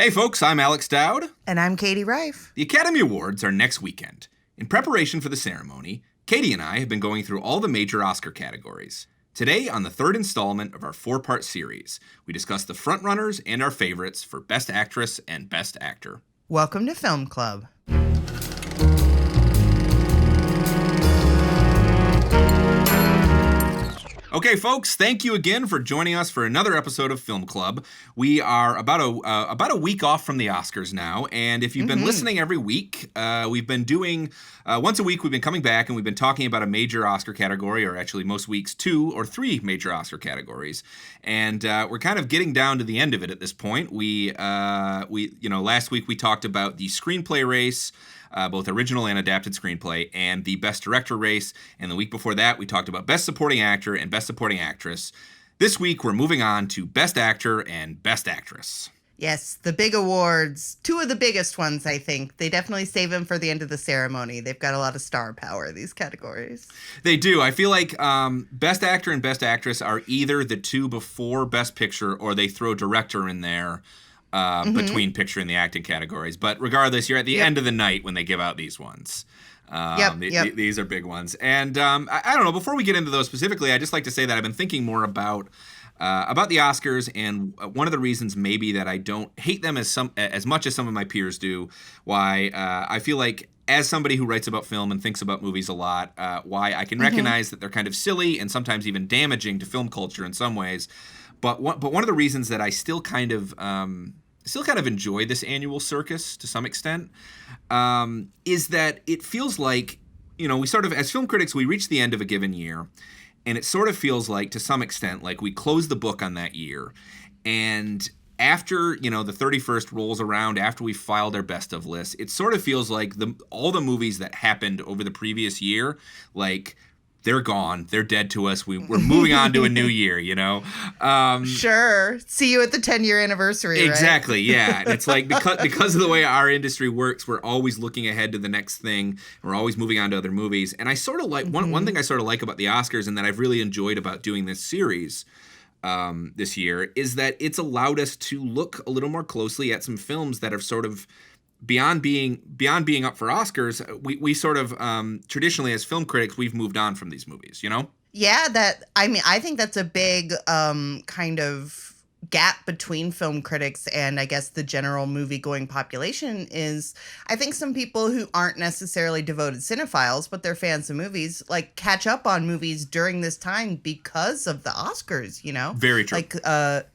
Hey folks, I'm Alex Dowd. And I'm Katie Rife. The Academy Awards are next weekend. In preparation for the ceremony, Katie and I have been going through all the major Oscar categories. Today, on the third installment of our four-part series, we discuss the frontrunners and our favorites for Best Actress and Best Actor. Welcome to Film Club. Okay, folks, thank you again for joining us for another episode of Film Club. We are about a week off from the Oscars now, and if you've been listening every week, we've been doing once a week. We've been coming back, and we've been talking about a major Oscar category, or actually most weeks 2 or 3 major Oscar categories, and we're kind of getting down to the end of it at this point. We last week we talked about the screenplay race. Both original and adapted screenplay, and the Best Director race. And the week before that, we talked about Best Supporting Actor and Best Supporting Actress. This week, we're moving on to Best Actor and Best Actress. Yes, the big awards. 2 of the biggest ones, I think. They definitely save them for the end of the ceremony. They've got a lot of star power, these categories. They do. I feel like Best Actor and Best Actress are either the 2 before Best Picture, or they throw Director in there. Between picture and the acting categories. But regardless, you're at the end of the night when they give out these ones. These are big ones. And I don't know, before we get into those specifically, I'd just like to say that I've been thinking more about the Oscars, and one of the reasons maybe that I don't hate them as much as some of my peers do, why I feel like as somebody who writes about film and thinks about movies a lot, why I can recognize that they're kind of silly and sometimes even damaging to film culture in some ways. But one of the reasons that I still kind of enjoy this annual circus to some extent is that it feels like, we sort of, as film critics, we reach the end of a given year, and it sort of feels like, to some extent, like we close the book on that year, and after, the 31st rolls around, after we filed our best of list, it sort of feels like all the movies that happened over the previous year, like, they're gone. They're dead to us. We're moving on to a new year, Sure. See you at the 10-year anniversary, exactly, right? Yeah. It's like because of the way our industry works, we're always looking ahead to the next thing. We're always moving on to other movies. And I sort of like, one thing I sort of like about the Oscars, and that I've really enjoyed about doing this series this year, is that it's allowed us to look a little more closely at some films that have sort of, beyond being up for Oscars, we sort of traditionally as film critics, we've moved on from these movies, Yeah, I think that's a big kind of gap between film critics and I guess the general movie-going population is, I think some people who aren't necessarily devoted cinephiles, but they're fans of movies, like catch up on movies during this time because of the Oscars, Very true. Like,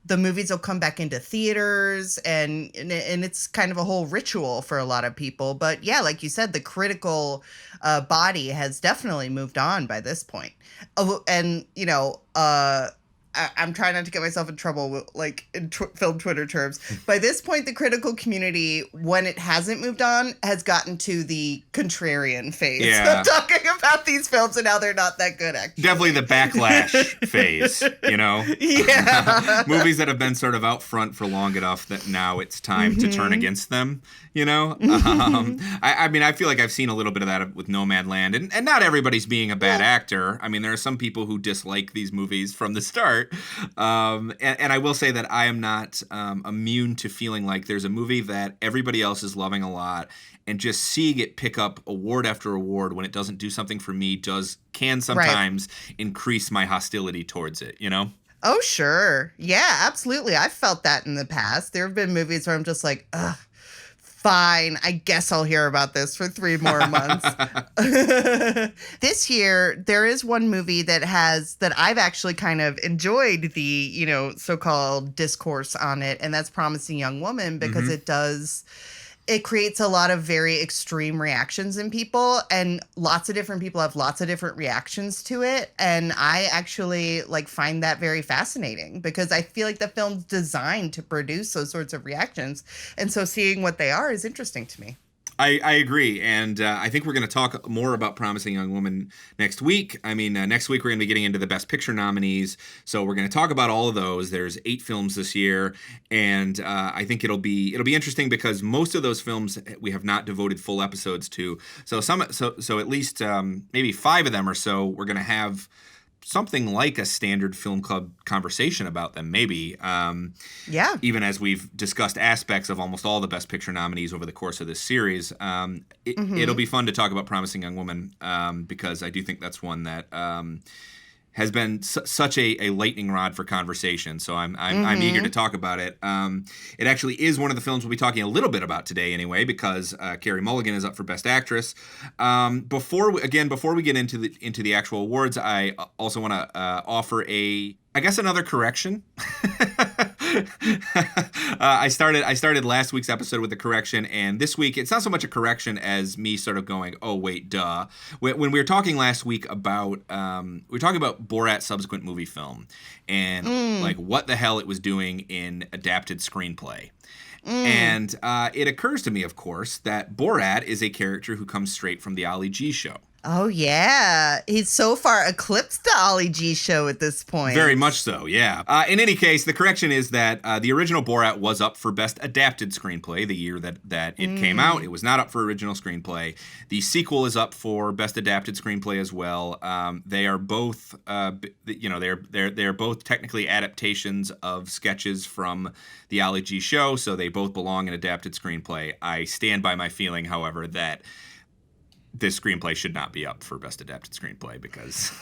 the movies will come back into theaters and it's kind of a whole ritual for a lot of people. But yeah, like you said, the critical body has definitely moved on by this point. Oh, and, I'm trying not to get myself in trouble, like in film Twitter terms. By this point, the critical community, when it hasn't moved on, has gotten to the contrarian phase of talking about these films and how they're not that good, actually. Definitely the backlash phase, Yeah. Movies that have been sort of out front for long enough that now it's time to turn against them, I feel like I've seen a little bit of that with Nomad Land, and not everybody's being a bad actor. I mean, there are some people who dislike these movies from the start. And I will say that I am not immune to feeling like there's a movie that everybody else is loving a lot, and just seeing it pick up award after award when it doesn't do something for me can sometimes increase my hostility towards it, Oh, sure. Yeah, absolutely. I've felt that in the past. There have been movies where I'm just like, ugh. Fine, I guess I'll hear about this for 3 more months. This year, there is one movie that I've actually kind of enjoyed the, so-called discourse on it, and that's Promising Young Woman, because it creates a lot of very extreme reactions in people, and lots of different people have lots of different reactions to it. And I actually find that very fascinating, because I feel like the film's designed to produce those sorts of reactions. And so seeing what they are is interesting to me. I agree, and I think we're going to talk more about Promising Young Woman next week. I mean, next week we're going to be getting into the Best Picture nominees, so we're going to talk about all of those. There's 8 films this year, and I think it'll be interesting because most of those films we have not devoted full episodes to. So at least maybe 5 of them or so we're going to have something like a standard film club conversation about them, maybe. Yeah. Even as we've discussed aspects of almost all the Best Picture nominees over the course of this series, it'll be fun to talk about Promising Young Woman, because I do think that's one that has been such a lightning rod for conversation. So I'm eager to talk about it. It actually is one of the films we'll be talking a little bit about today anyway, because Carey Mulligan is up for Best Actress. Before we get into the actual awards, I also want to offer another correction. I started last week's episode with a correction, and this week it's not so much a correction as me sort of going, oh wait, duh. When we were talking last week about Borat's subsequent movie film and like what the hell it was doing in adapted screenplay. And it occurs to me, of course, that Borat is a character who comes straight from the Ali G show. Oh, yeah. He's so far eclipsed the Ali G show at this point. Very much so, yeah. In any case, the correction is that the original Borat was up for Best Adapted Screenplay the year that it came out. It was not up for Original Screenplay. The sequel is up for Best Adapted Screenplay as well. They are both, they're both technically adaptations of sketches from the Ali G show, so they both belong in Adapted Screenplay. I stand by my feeling, however, that this screenplay should not be up for Best Adapted Screenplay, because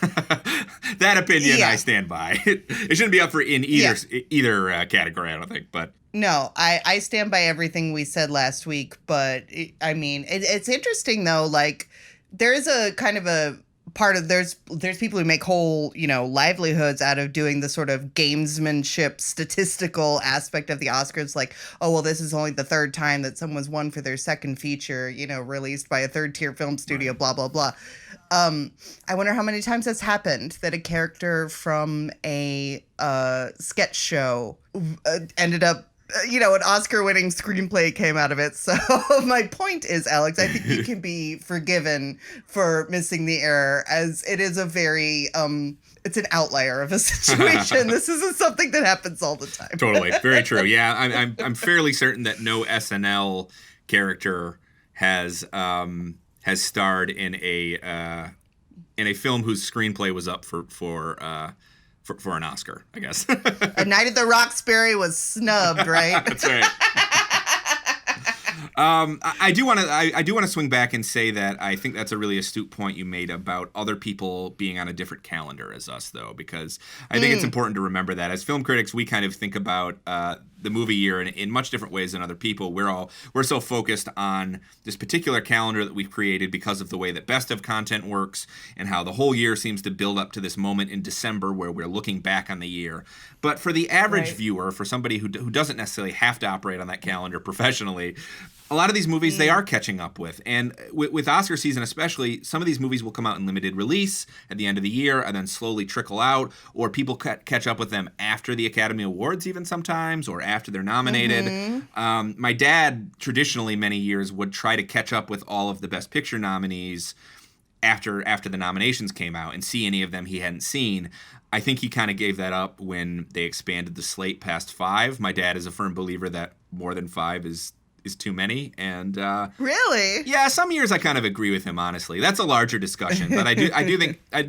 that opinion I stand by. It shouldn't be up for in either category, I don't think. But no, I stand by everything we said last week. But it's interesting though. Like there is a kind of a part of there's people who make whole livelihoods out of doing the sort of gamesmanship statistical aspect of the Oscars, like, oh well, this is only the third time that someone's won for their second feature released by a third tier film studio, blah blah blah. I wonder how many times that's happened, that a character from a sketch show ended up an Oscar-winning screenplay came out of it. So my point is, Alex, I think you can be forgiven for missing the error, as it is a very, it's an outlier of a situation. This isn't something that happens all the time. Totally. Very true. Yeah, I'm fairly certain that no SNL character has starred in a film whose screenplay was up for an Oscar, I guess. A Night at the Roxbury was snubbed, right? That's right. I do want to swing back and say that I think that's a really astute point you made about other people being on a different calendar as us, though, because I think it's important to remember that as film critics, we kind of think about the movie year in much different ways than other people. We're so focused on this particular calendar that we've created because of the way that Best of content works and how the whole year seems to build up to this moment in December where we're looking back on the year. But for the average viewer, for somebody who doesn't necessarily have to operate on that calendar professionally, a lot of these movies they are catching up with. And with Oscar season especially, some of these movies will come out in limited release at the end of the year and then slowly trickle out, or people catch up with them after the Academy Awards even sometimes, or after they're nominated. My dad, traditionally many years, would try to catch up with all of the Best Picture nominees after the nominations came out and see any of them he hadn't seen. I think he kind of gave that up when they expanded the slate past 5. My dad is a firm believer that more than 5 is too many, and really, yeah, some years I kind of agree with him. Honestly, that's a larger discussion, but I do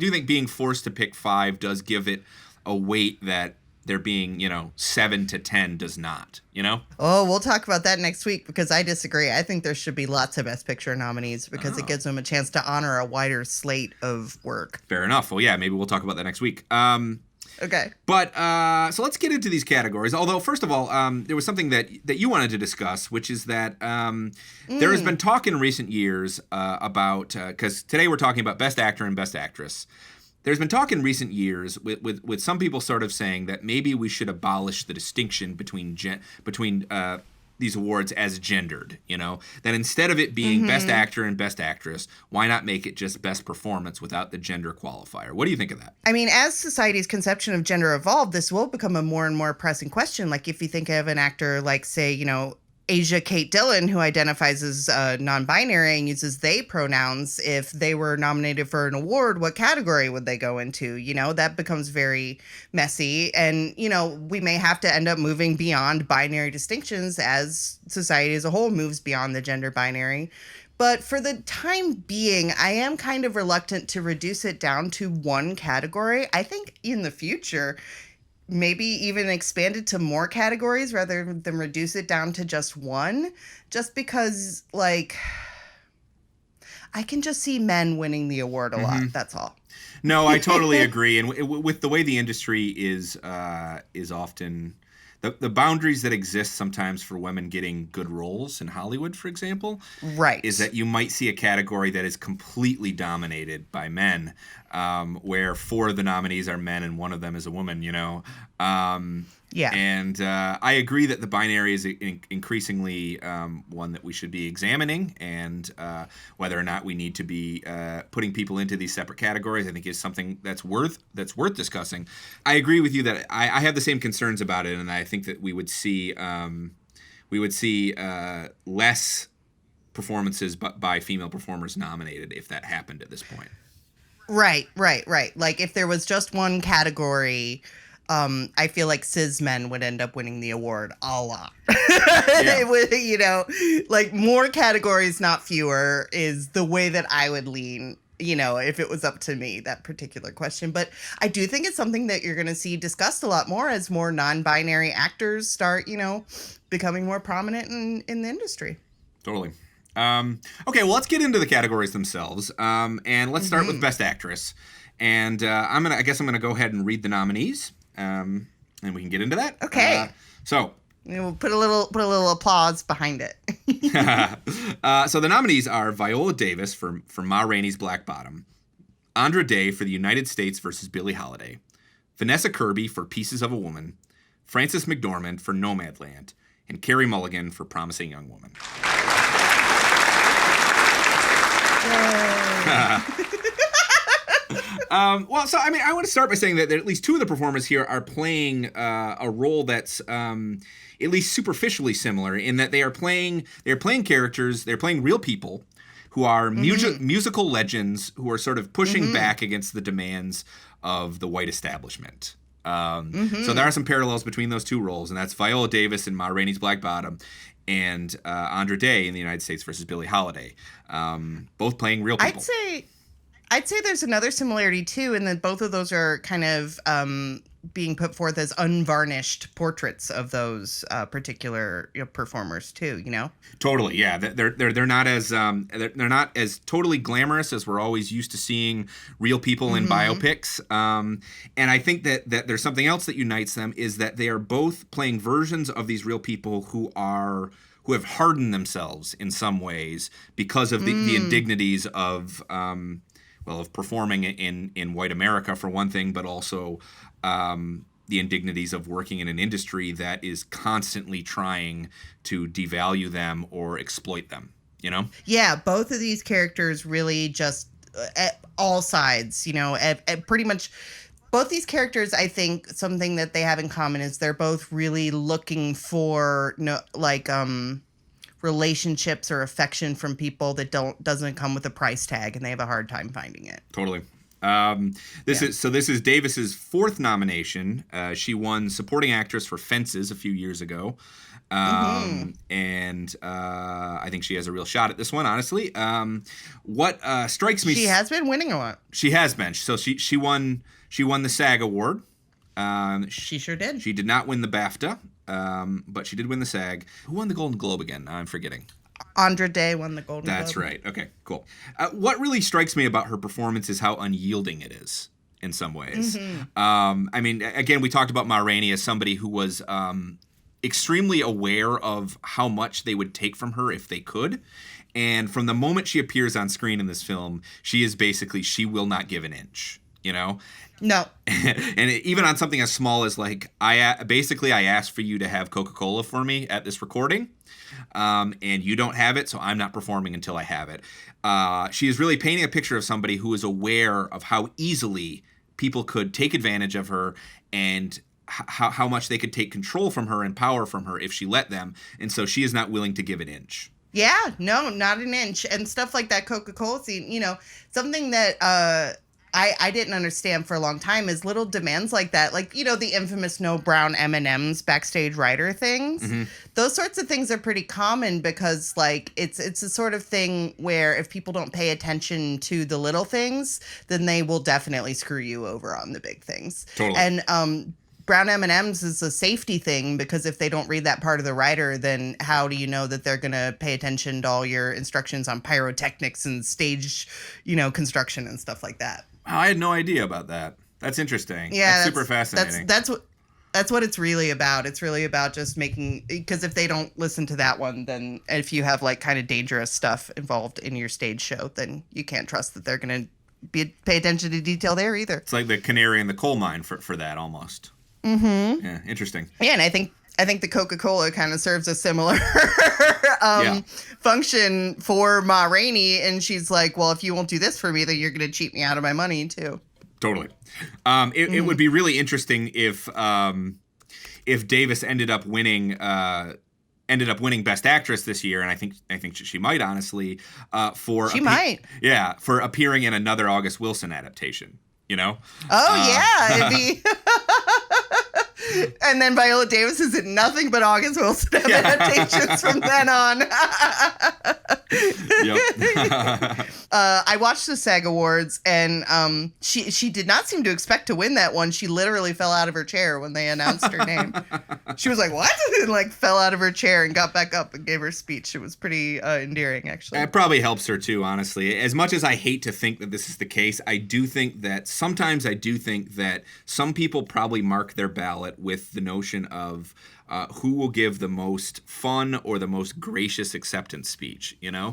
think being forced to pick 5 does give it a weight that there being 7 to 10 does not. Oh, we'll talk about that next week, because I disagree. I think there should be lots of Best Picture nominees, because it gives them a chance to honor a wider slate of work. Fair enough. Well, yeah, maybe we'll talk about that next week. Okay. But so let's get into these categories. Although, first of all, there was something that you wanted to discuss, which is that there has been talk in recent years about, because today we're talking about Best Actor and Best Actress. There's been talk in recent years with some people sort of saying that maybe we should abolish the distinction between these awards as gendered, that instead of it being Best Actor and Best Actress, why not make it just Best Performance without the gender qualifier? What do you think of that? I mean, as society's conception of gender evolved, this will become a more and more pressing question. Like if you think of an actor like, say, Asia Kate Dillon, who identifies as non-binary and uses they pronouns, if they were nominated for an award, what category would they go into? That becomes very messy. And, we may have to end up moving beyond binary distinctions as society as a whole moves beyond the gender binary. But for the time being, I am kind of reluctant to reduce it down to one category. I think in the future, maybe even expand it to more categories rather than reduce it down to just one, just because, like, I can just see men winning the award a lot. That's all. No, I totally agree. And with the way the industry is often the boundaries that exist sometimes for women getting good roles in Hollywood, for example, right, is that you might see a category that is completely dominated by men, where 4 of the nominees are men and 1 of them is a woman, you know. Yeah. And I agree that the binary is increasingly one that we should be examining, and whether or not we need to be putting people into these separate categories, I think is something that's worth discussing. I agree with you that I have the same concerns about it, and I think that we would see less performances by female performers nominated if that happened at this point. Right. Like if there was just one category, I feel like cis men would end up winning the award a lot. Yeah. It would, you know, like more categories, not fewer, is the way that I would lean, you know, if it was up to me, that particular question. But I do think it's something that you're going to see discussed a lot more as more non-binary actors start, you know, becoming more prominent in the industry. Totally. Okay, well, let's get into the categories themselves. And let's start with Best Actress. And I guess I'm gonna go ahead and read the nominees. And we can get into that. Okay. So we'll put a little applause behind it. So the nominees are Viola Davis for Ma Rainey's Black Bottom, Andra Day for The United States versus Billie Holiday, Vanessa Kirby for Pieces of a Woman, Frances McDormand for Nomad Land, and Carey Mulligan for Promising Young Woman. Well, so I mean, I want to start by saying that at least 2 of the performers here are playing a role that's at least superficially similar in that they're playing characters, they're playing real people who are musical legends who are sort of pushing back against the demands of the white establishment. So there are some parallels between those 2 roles, and that's Viola Davis in Ma Rainey's Black Bottom and Andra Day in The United States versus Billie Holiday, both playing real people. I'd say there's another similarity too, in that both of those are kind of being put forth as unvarnished portraits of those particular performers too. You know, totally, yeah. They're not as they're not as totally glamorous as we're always used to seeing real people in biopics. And I think that there's something else that unites them is that they are both playing versions of these real people who have hardened themselves in some ways because of the indignities of of performing in white America for one thing, but also the indignities of working in an industry that is constantly trying to devalue them or exploit them, you know? Yeah, both of these characters really just at all sides, you know, at pretty much both these characters, I think something that they have in common is they're both really looking for relationships or affection from people that doesn't come with a price tag, and they have a hard time finding it. Totally. This is Davis's 4th nomination. She won Supporting Actress for Fences a few years ago. And I think she has a real shot at this one, honestly. What strikes me... She has been winning a lot. She has been. So she won the SAG Award. She sure did. She did not win the BAFTA, but she did win the SAG. Who won the Golden Globe again? I'm forgetting. Andra Day won the Golden Globe. That's right. Okay, cool. What really strikes me about her performance is how unyielding it is in some ways. I mean, again, we talked about Ma Rainey as somebody who was extremely aware of how much they would take from her if they could. And from the moment she appears on screen in this film, she will not give an inch, you know? No. And even on something as small as like, I asked for you to have Coca-Cola for me at this recording, and you don't have it, so I'm not performing until I have it. She is really painting a picture of somebody who is aware of how easily people could take advantage of her and how much they could take control from her and power from her if she let them. And so she is not willing to give an inch. Yeah, no, not an inch. And stuff like that Coca-Cola scene, you know, something that I didn't understand for a long time is little demands like that, like, you know, the infamous no brown M&Ms backstage writer things. Mm-hmm. Those sorts of things are pretty common because, like, it's a sort of thing where if people don't pay attention to the little things, then they will definitely screw you over on the big things. Totally. And brown M&Ms is a safety thing because if they don't read that part of the writer, then how do you know that they're going to pay attention to all your instructions on pyrotechnics and stage, you know, construction and stuff like that? Wow, I had no idea about that. That's interesting. Yeah, that's super fascinating. That's what it's really about. It's really about just making, because if they don't listen to that one, then if you have like kind of dangerous stuff involved in your stage show, then you can't trust that they're going to pay attention to detail there either. It's like the canary in the coal mine for that almost. Mm-hmm. Yeah, interesting. Yeah, and I think the Coca-Cola kind of serves a similar function for Ma Rainey, and she's like, well, if you won't do this for me, then you're going to cheat me out of my money too. Totally. It would be really interesting if Davis ended up winning Best Actress this year, and I think she might honestly for appearing in another August Wilson adaptation. You know? Oh yeah, it'd be. And then Viola Davis is in nothing but August Wilson adaptations from then on. Yep. I watched the SAG Awards, and she did not seem to expect to win that one. She literally fell out of her chair when they announced her name. She was like, "What?" and like fell out of her chair and got back up and gave her speech. It was pretty endearing, actually. It probably helps her too, honestly. As much as I hate to think that this is the case, I do think that some people probably mark their ballot with the notion of who will give the most fun or the most gracious acceptance speech, you know?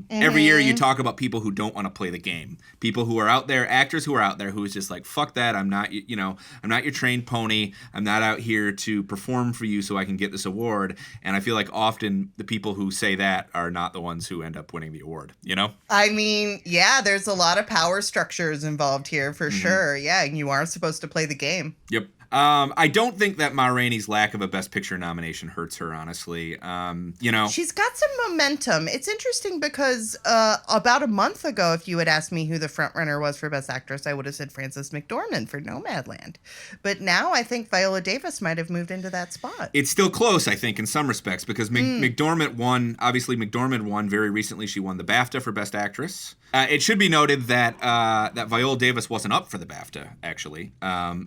Every year you talk about people who don't want to play the game. People who are out there, actors who are out there who is just like, fuck that, I'm not your trained pony. I'm not out here to perform for you so I can get this award. And I feel like often the people who say that are not the ones who end up winning the award, you know? I mean, yeah, there's a lot of power structures involved here for sure. Yeah, and you are supposed to play the game. Yep. I don't think that Ma Rainey's lack of a Best Picture nomination hurts her, honestly. She's got some momentum. It's interesting because about a month ago, if you had asked me who the frontrunner was for Best Actress, I would have said Frances McDormand for Nomad Land. But now I think Viola Davis might have moved into that spot. It's still close, I think, in some respects, because McDormand won. Obviously, McDormand won very recently. She won the BAFTA for Best Actress. It should be noted that that Viola Davis wasn't up for the BAFTA, actually.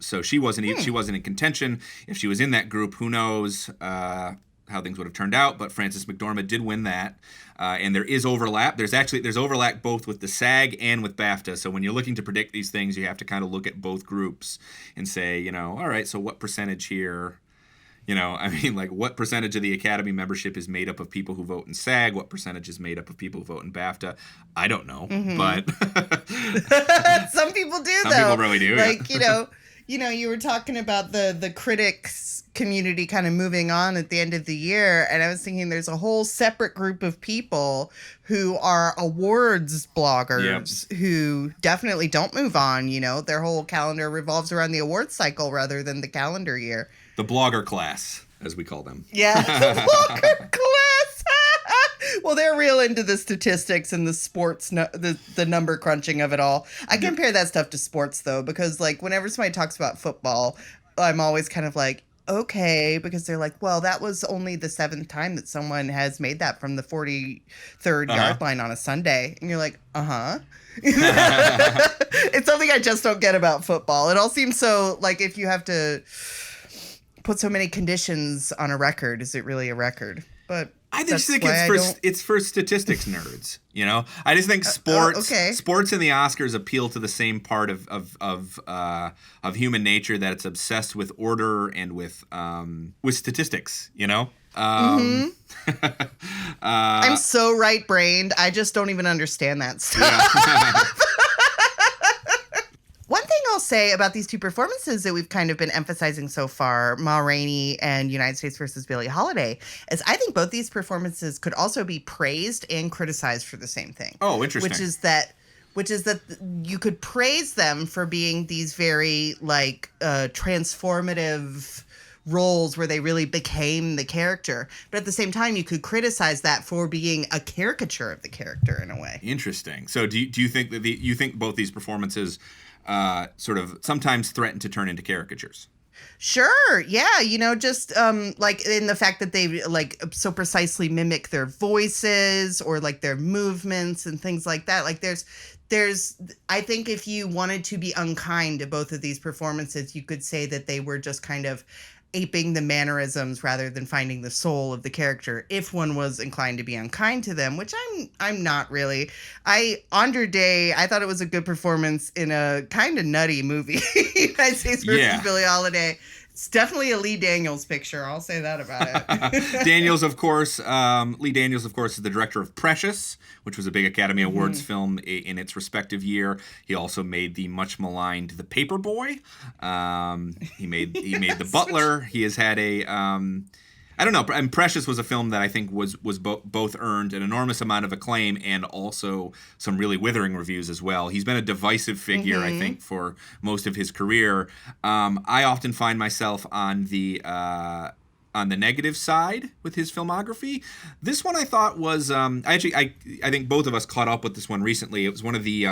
So she wasn't in contention. If she was in that group, who knows how things would have turned out. But Frances McDormand did win that. And there is overlap. There's overlap both with the SAG and with BAFTA. So when you're looking to predict these things, you have to kind of look at both groups and say, all right, so what percentage here? What percentage of the Academy membership is made up of people who vote in SAG? What percentage is made up of people who vote in BAFTA? I don't know, but some people do. Some people really do. Like, you were talking about the critics community kind of moving on at the end of the year, and I was thinking there's a whole separate group of people who are awards bloggers who definitely don't move on. Their whole calendar revolves around the awards cycle rather than the calendar year. The blogger class, as we call them. Yeah, the blogger class. Well, they're real into the statistics and the sports, the number crunching of it all. I compare that stuff to sports, though, because, like, whenever somebody talks about football, I'm always kind of like, okay, because they're like, well, that was only the 7th time that someone has made that from the 43rd yard line on a Sunday. And you're like, It's something I just don't get about football. It all seems so, like, if you have to put so many conditions on a record, is it really a record? But I just think it's for statistics nerds. I just think sports and the Oscars appeal to the same part of human nature, that it's obsessed with order and with statistics. I'm so right-brained. I just don't even understand that stuff. Yeah. One thing I'll say about these two performances that we've kind of been emphasizing so far, Ma Rainey and United States versus Billie Holiday, is I think both these performances could also be praised and criticized for the same thing. Oh, interesting. Which is that you could praise them for being these very transformative roles where they really became the character. But at the same time, you could criticize that for being a caricature of the character in a way. Interesting. So do you think that you think both these performances sort of sometimes threaten to turn into caricatures? Sure. Yeah. Just like in the fact that they like so precisely mimic their voices or like their movements and things like that. Like I think if you wanted to be unkind to both of these performances, you could say that they were just kind of aping the mannerisms rather than finding the soul of the character, if one was inclined to be unkind to them, which I'm not really. Andra Day, I thought it was a good performance in a kind of nutty movie, United States versus Billie Holiday. It's definitely a Lee Daniels picture. I'll say that about it. Daniels, of course. Lee Daniels, of course, is the director of Precious, which was a big Academy Awards film in its respective year. He also made the much maligned The Paperboy. He made The Butler. He has had a I don't know. And Precious was a film that I think was both earned an enormous amount of acclaim and also some really withering reviews as well. He's been a divisive figure, I think, for most of his career. I often find myself on the negative side with his filmography. This one I thought was I think both of us caught up with this one recently. It was one of the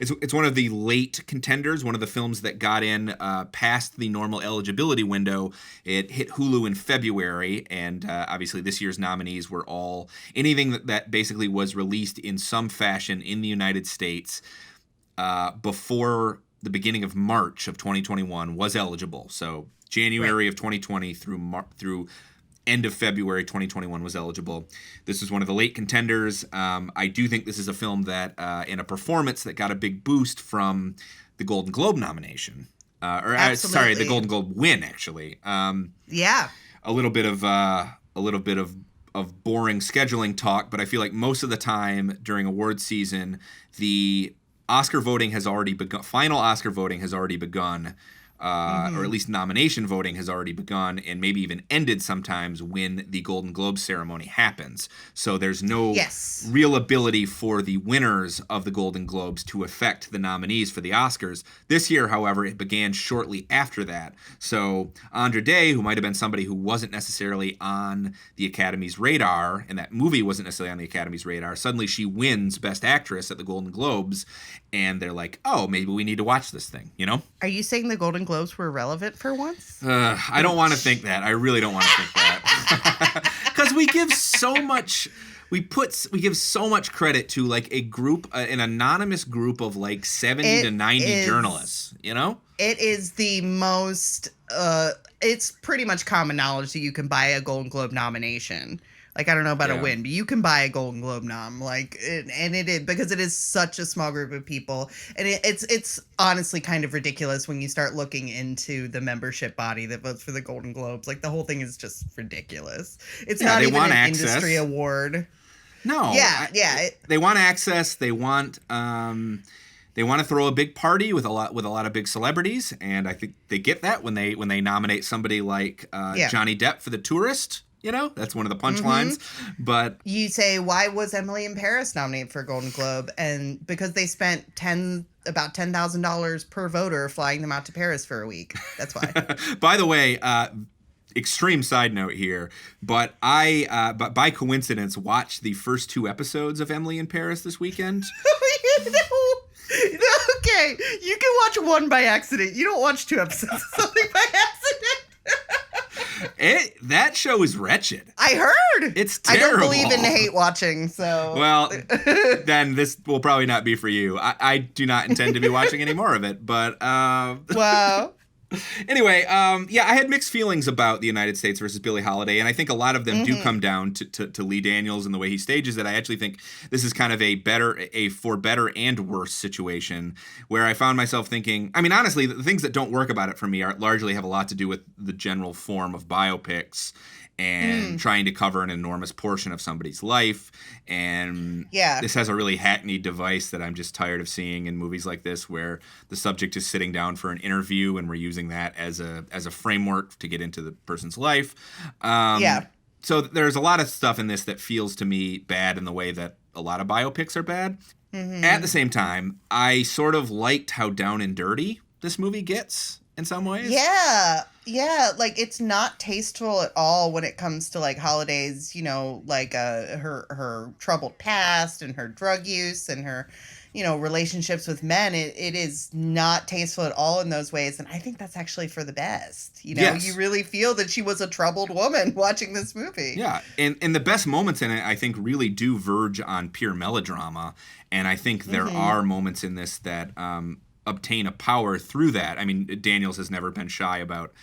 it's one of the late contenders, one of the films that got in past the normal eligibility window. It hit Hulu in February, and obviously this year's nominees were all anything that basically was released in some fashion in the United States before the beginning of March of 2021 was eligible. So January of 2020 through end of February 2021 was eligible. This is one of the late contenders. I do think this is a film that, in a performance that got a big boost from the Golden Globe nomination. The Golden Globe win, actually. Yeah. A little bit of boring scheduling talk, but I feel like most of the time during award season, the Oscar voting has already begun. Final Oscar voting has already begun. Or at least nomination voting has already begun and maybe even ended sometimes when the Golden Globe ceremony happens. So there's no real ability for the winners of the Golden Globes to affect the nominees for the Oscars. This year, however, it began shortly after that. So Andra Day, who might have been somebody who wasn't necessarily on the Academy's radar, and that movie wasn't necessarily on the Academy's radar, suddenly she wins Best Actress at the Golden Globes, and they're like, oh, maybe we need to watch this thing, you know? Are you saying the Golden Globes were relevant for once? I don't want to think that. I really don't want to think that. Because we give so much... We give so much credit to like a group, an anonymous group of like 70 to 90 journalists, you know? It is the most, it's pretty much common knowledge that you can buy a Golden Globe nomination. Like, I don't know about a win, but you can buy a Golden Globe nom. Like, and it is because it is such a small group of people. And it's honestly kind of ridiculous when you start looking into the membership body that votes for the Golden Globes. Like, the whole thing is just ridiculous. It's not even an industry award. No. Yeah. They want access. They want to throw a big party with a lot of big celebrities, and I think they get that when they nominate somebody like Johnny Depp for The Tourist. You know, that's one of the punchlines. But you say, why was Emily in Paris nominated for a Golden Globe? And because they spent about $10,000 per voter flying them out to Paris for a week. That's why. By the way, extreme side note here, but I, but by coincidence, watched the first 2 episodes of Emily in Paris this weekend. Okay, you can watch one by accident. You don't watch 2 episodes of something by accident. That show is wretched. I heard. It's terrible. I don't believe in hate watching, so... Well, then this will probably not be for you. I do not intend to be watching any more of it, but... Wow. Anyway, I had mixed feelings about the United States versus Billie Holiday, and I think a lot of them do come down to Lee Daniels and the way he stages it. I actually think this is kind of a for better and worse situation where I found myself thinking, I mean, honestly, the things that don't work about it for me largely have a lot to do with the general form of biopics and trying to cover an enormous portion of somebody's life. And this has a really hackneyed device that I'm just tired of seeing in movies like this, where the subject is sitting down for an interview and we're using that as a framework to get into the person's life. So there's a lot of stuff in this that feels to me bad in the way that a lot of biopics are bad. At the same time, I sort of liked how down and dirty this movie gets. in some ways. Yeah, like it's not tasteful at all when it comes to like Holiday's, like her troubled past and her drug use and her, relationships with men. It is not tasteful at all in those ways, and I think that's actually for the best. Yes. You really feel that she was a troubled woman watching this movie. Yeah, and the best moments in it, I think, really do verge on pure melodrama, and I think there are moments in this that obtain a power through that. I mean, Daniels has never been shy about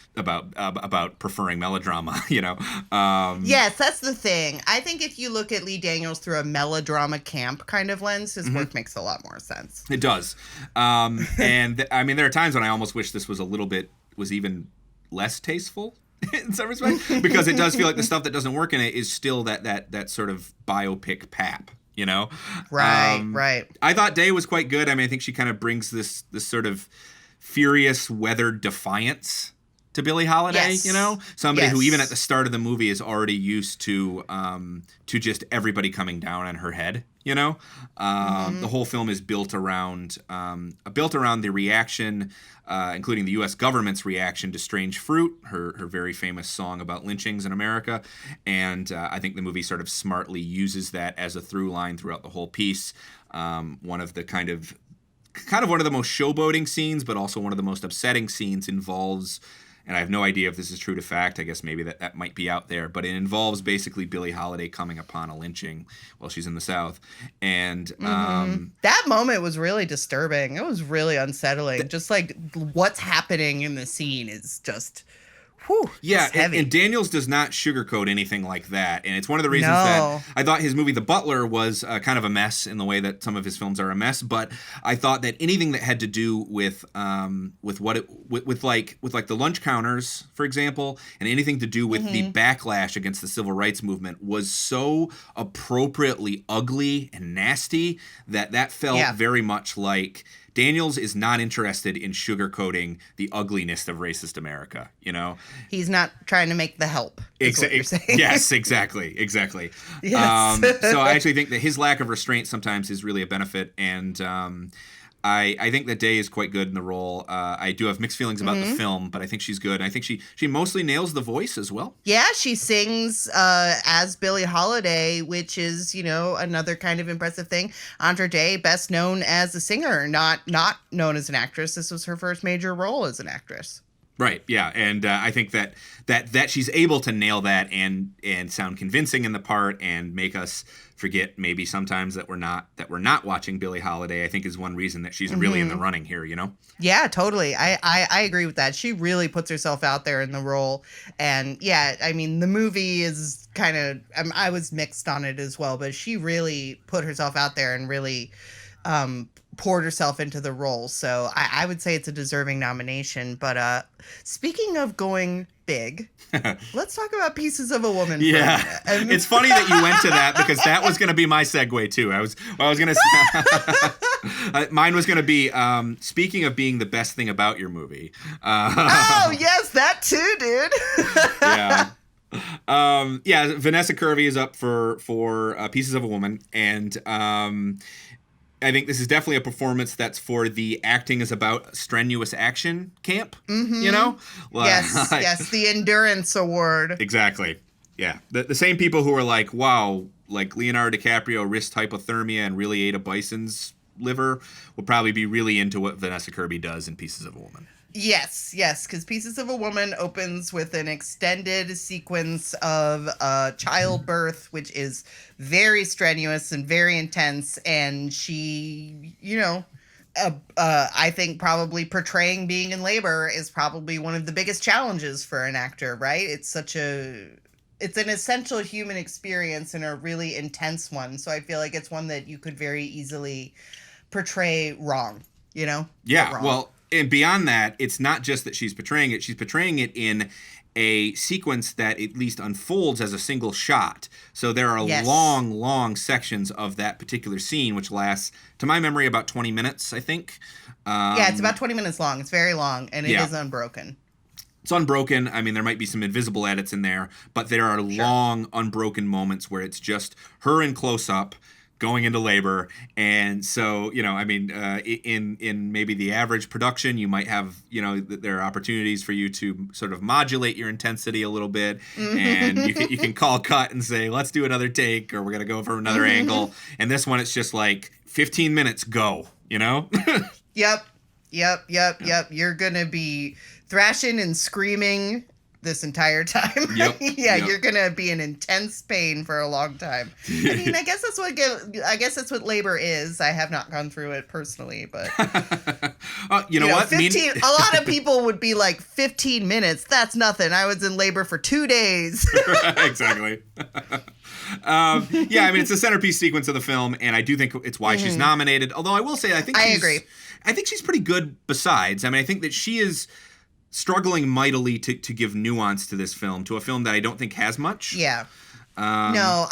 preferring melodrama, Yes, that's the thing. I think if you look at Lee Daniels through a melodrama camp kind of lens, his work makes a lot more sense. It does. And I mean, there are times when I almost wish this was even less tasteful in some respects, because it does feel like the stuff that doesn't work in it is still that sort of biopic pap. Right. I thought Day was quite good. I mean, I think she kind of brings this sort of furious, weathered defiance to Billie Holiday. Yes. Somebody who even at the start of the movie is already used to just everybody coming down on her head. The whole film is built around the reaction, including the U.S. government's reaction to Strange Fruit, her very famous song about lynchings in America. And I think the movie sort of smartly uses that as a through line throughout the whole piece. One of the kind of one of the most showboating scenes, but also one of the most upsetting scenes involves, and I have no idea if this is true to fact, I guess maybe that might be out there, but it involves basically Billie Holiday coming upon a lynching while she's in the South. And that moment was really disturbing. It was really unsettling. Just like what's happening in the scene is just... And Daniels does not sugarcoat anything like that, and it's one of the reasons that I thought his movie The Butler was kind of a mess in the way that some of his films are a mess. But I thought that anything that had to do with the lunch counters, for example, and anything to do with the backlash against the civil rights movement was so appropriately ugly and nasty that felt very much like Daniels is not interested in sugarcoating the ugliness of racist America, He's not trying to make the help. Yes, exactly. Yes. So I actually think that his lack of restraint sometimes is really a benefit, and I think that Day is quite good in the role. I do have mixed feelings about the film, but I think she's good. I think she mostly nails the voice as well. Yeah, she sings as Billie Holiday, which is, another kind of impressive thing. Andra Day, best known as a singer, not known as an actress. This was her first major role as an actress. Right. Yeah, and I think that she's able to nail that and sound convincing in the part and make us forget maybe sometimes that we're not watching Billie Holiday. I think is one reason that she's really in the running here. Yeah, totally. I agree with that. She really puts herself out there in the role, and yeah, I mean the movie is kind of I was mixed on it as well, but she really put herself out there and really poured herself into the role. So I would say it's a deserving nomination. But speaking of going big, let's talk about Pieces of a Woman. Yeah, it's funny that you went to that because that was going to be my segue too. I was going to say mine was going to be speaking of being the best thing about your movie. Oh yes, that too, dude. Yeah. Vanessa Kirby is up for Pieces of a Woman, and I think this is definitely a performance that's for the acting is about strenuous action camp, Yes, the Endurance Award. Exactly. Yeah. The same people who are like, wow, like Leonardo DiCaprio risked hypothermia and really ate a bison's liver will probably be really into what Vanessa Kirby does in Pieces of a Woman. Yes, because Pieces of a Woman opens with an extended sequence of childbirth, which is very strenuous and very intense. And she, I think probably portraying being in labor is probably one of the biggest challenges for an actor, right? It's an essential human experience and a really intense one. So I feel like it's one that you could very easily portray wrong, Yeah, wrong. Well, and beyond that, it's not just that she's portraying it in a sequence that at least unfolds as a single shot. So there are long sections of that particular scene, which lasts, to my memory, about 20 minutes, I think. It's about 20 minutes long. It's very long, and it is unbroken. It's unbroken. I mean, there might be some invisible edits in there, but there are long, unbroken moments where it's just her in close-up, going into labor. And so, I mean, in maybe the average production, you might have, there are opportunities for you to sort of modulate your intensity a little bit. And you can call cut and say, let's do another take, or we're going to go for another angle. And this one, it's just like 15 minutes, go, Yep. You're going to be thrashing and screaming this entire time. Yep. You're gonna be in intense pain for a long time. I mean, I guess that's what labor is. I have not gone through it personally, but you know what? 15. A lot of people would be like, 15 minutes. That's nothing. I was in labor for 2 days. Exactly. I mean, it's the centerpiece sequence of the film, and I do think it's why she's nominated. Although I will say, I agree. I think she's pretty good. Besides, I mean, I think that she is struggling mightily to give nuance to this film, to a film that I don't think has much. Yeah. No,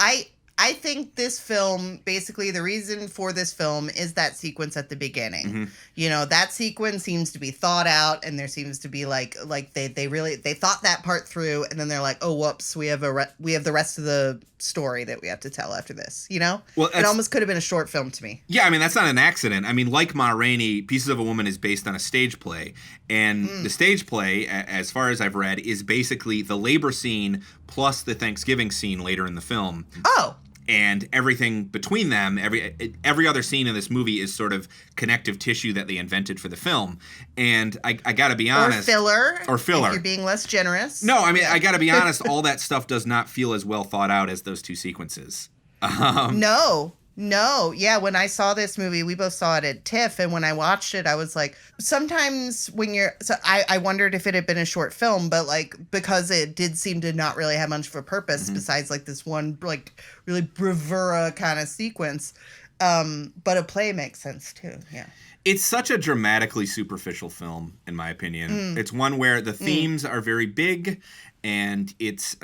I think this film, basically the reason for this film is that sequence at the beginning. That sequence seems to be thought out, and there seems to be like they thought that part through, and then they're like, oh, whoops, we have the rest of the story that we have to tell after this. Well, it almost could have been a short film to me. Yeah, I mean, that's not an accident. I mean, like Ma Rainey, Pieces of a Woman is based on a stage play, and the stage play, as far as I've read, is basically the labor scene plus the Thanksgiving scene later in the film. Oh. And everything between them, every other scene in this movie is sort of connective tissue that they invented for the film. And I got to be honest. Or filler. If If you're being less generous. No, I mean, I got to be honest. All that stuff does not feel as well thought out as those two sequences. No. Yeah, when I saw this movie, we both saw it at TIFF, and when I watched it, I was like, sometimes when I wondered if it had been a short film, but like, because it did seem to not really have much of a purpose besides like this one, like, really bravura kind of sequence. But a play makes sense too. Yeah. It's such a dramatically superficial film, in my opinion. It's one where the themes are very big, and it's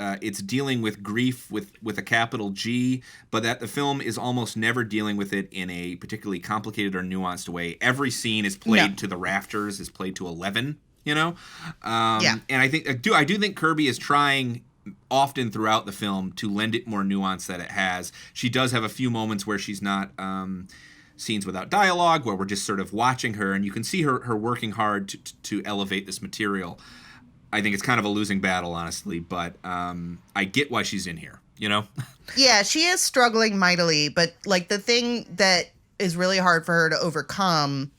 dealing with grief with a capital G, but that the film is almost never dealing with it in a particularly complicated or nuanced way. Every scene is played to the rafters, is played to 11, And I do think Kirby is trying often throughout the film to lend it more nuance that it has. She does have a few moments where she's not scenes without dialogue, where we're just sort of watching her, and you can see her working hard to elevate this material. I think it's kind of a losing battle, honestly, but I get why she's in here, Yeah, she is struggling mightily, but like the thing that is really hard for her to overcome,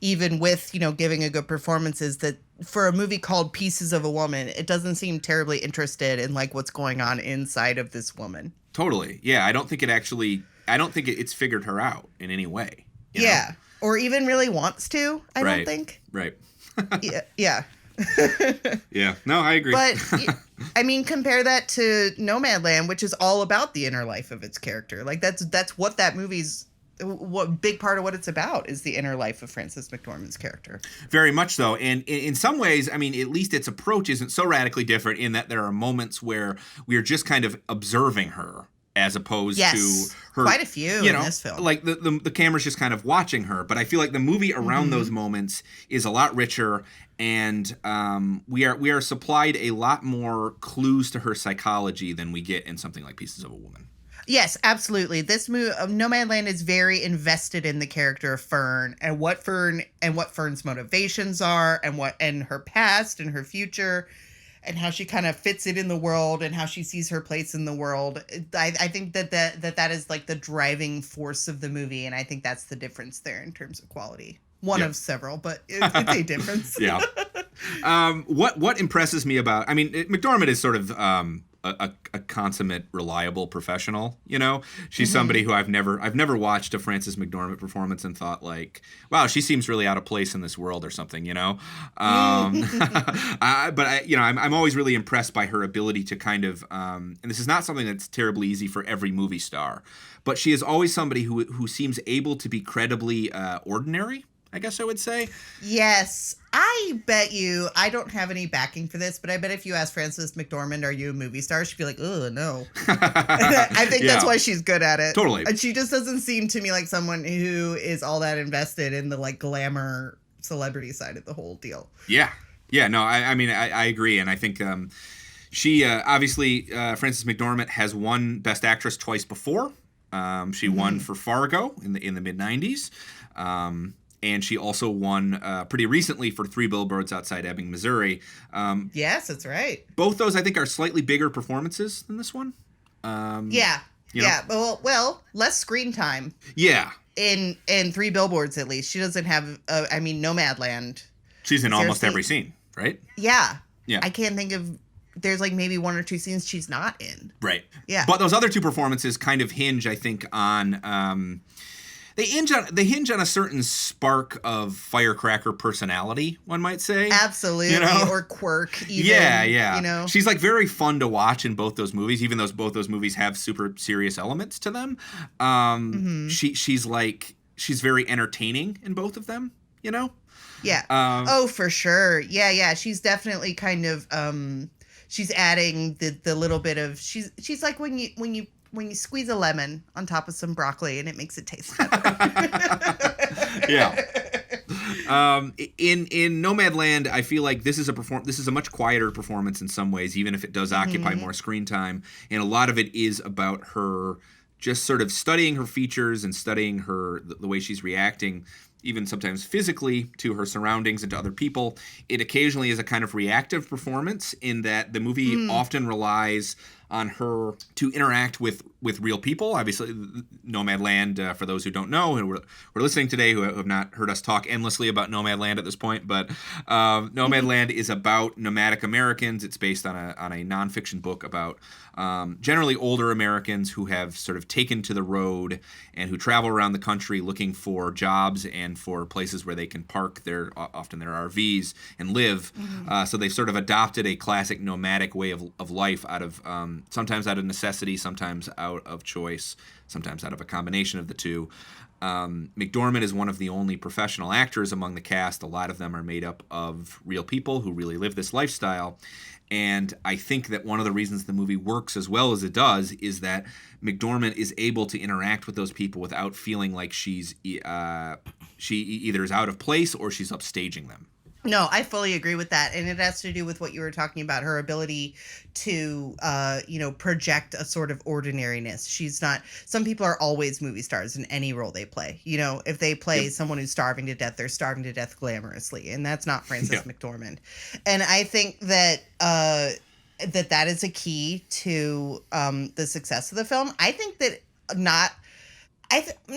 even with, giving a good performance, is that for a movie called Pieces of a Woman, it doesn't seem terribly interested in like what's going on inside of this woman. Totally. Yeah, I don't think it's figured her out in any way. Yeah. Or even really wants to, I don't think. Right. Yeah. Yeah. No, I agree. But I mean, compare that to Nomad Land, which is all about the inner life of its character. Like that's what that movie's big part of what it's about, is the inner life of Frances McDormand's character. Very much so. And in some ways, I mean, at least its approach isn't so radically different, in that there are moments where we are just kind of observing her, as opposed to her. Quite a few in this film. Like the camera's just kind of watching her. But I feel like the movie around those moments is a lot richer, and we are supplied a lot more clues to her psychology than we get in something like Pieces of a Woman. Yes, absolutely. This movie, Nomad Land, is very invested in the character of Fern and what Fern's motivations are, and her past and her future, and how she kind of fits it in the world, and how she sees her place in the world. I think that is like the driving force of the movie, and I think that's the difference there in terms of quality. One of several, but it's a difference. Yeah. What impresses me about, I mean, McDormand is sort of a consummate, reliable professional. She's somebody who I've never watched a Frances McDormand performance and thought like, wow, she seems really out of place in this world or something. But I'm always really impressed by her ability to kind of, and this is not something that's terribly easy for every movie star, but she is always somebody who seems able to be credibly ordinary, I guess I would say. Yes. I bet you, I don't have any backing for this, but I bet if you ask Frances McDormand, are you a movie star? She'd be like, oh, no. I think that's why she's good at it. Totally. And she just doesn't seem to me like someone who is all that invested in the like glamour celebrity side of the whole deal. Yeah. Yeah, no, I mean, I agree. And I think she, obviously, Frances McDormand has won Best Actress twice before. She won for Fargo in the mid '90s, and she also won pretty recently for Three Billboards Outside Ebbing, Missouri. Yes, that's right. Both those, I think, are slightly bigger performances than this one. Yeah. Well, less screen time. Yeah. In Three Billboards, at least. She doesn't have, Nomad Land. She's in almost every scene, right? Yeah. Yeah. I can't think of, there's like maybe one or two scenes she's not in. Right. Yeah. But those other two performances kind of hinge, I think, on, they hinge on a certain spark of firecracker personality, one might say. Absolutely. Or quirk, even. Yeah. She's like very fun to watch in both those movies, even though both those movies have super serious elements to them. She's very entertaining in both of them, Yeah. For sure. Yeah. She's definitely kind of, she's adding the little bit of, she's like when you squeeze a lemon on top of some broccoli and it makes it taste better. Yeah. In Nomad Land, I feel like this is a much quieter performance in some ways, even if it does occupy more screen time. And a lot of it is about her just sort of studying her features and studying the way she's reacting, even sometimes physically, to her surroundings and to other people. It occasionally is a kind of reactive performance in that the movie often relies on her to interact with real people. Obviously, Nomad Land, for those who don't know, who are listening today, who have not heard us talk endlessly about Nomad Land at this point, but Nomad Land is about nomadic Americans. It's based on a nonfiction book about generally older Americans who have sort of taken to the road and who travel around the country looking for jobs and for places where they can park often their RVs and live. So they've sort of adopted a classic nomadic way of life out of sometimes out of necessity, sometimes out of choice, sometimes out of a combination of the two. McDormand is one of the only professional actors among the cast. A lot of them are made up of real people who really live this lifestyle. And I think that one of the reasons the movie works as well as it does is that McDormand is able to interact with those people without feeling like she either is out of place or she's upstaging them. No, I fully agree with that. And it has to do with what you were talking about, her ability to, project a sort of ordinariness. She's not, some people are always movie stars in any role they play. If they play someone who's starving to death, they're starving to death glamorously. And that's not Frances McDormand. And I think that, that is a key to the success of the film. I think that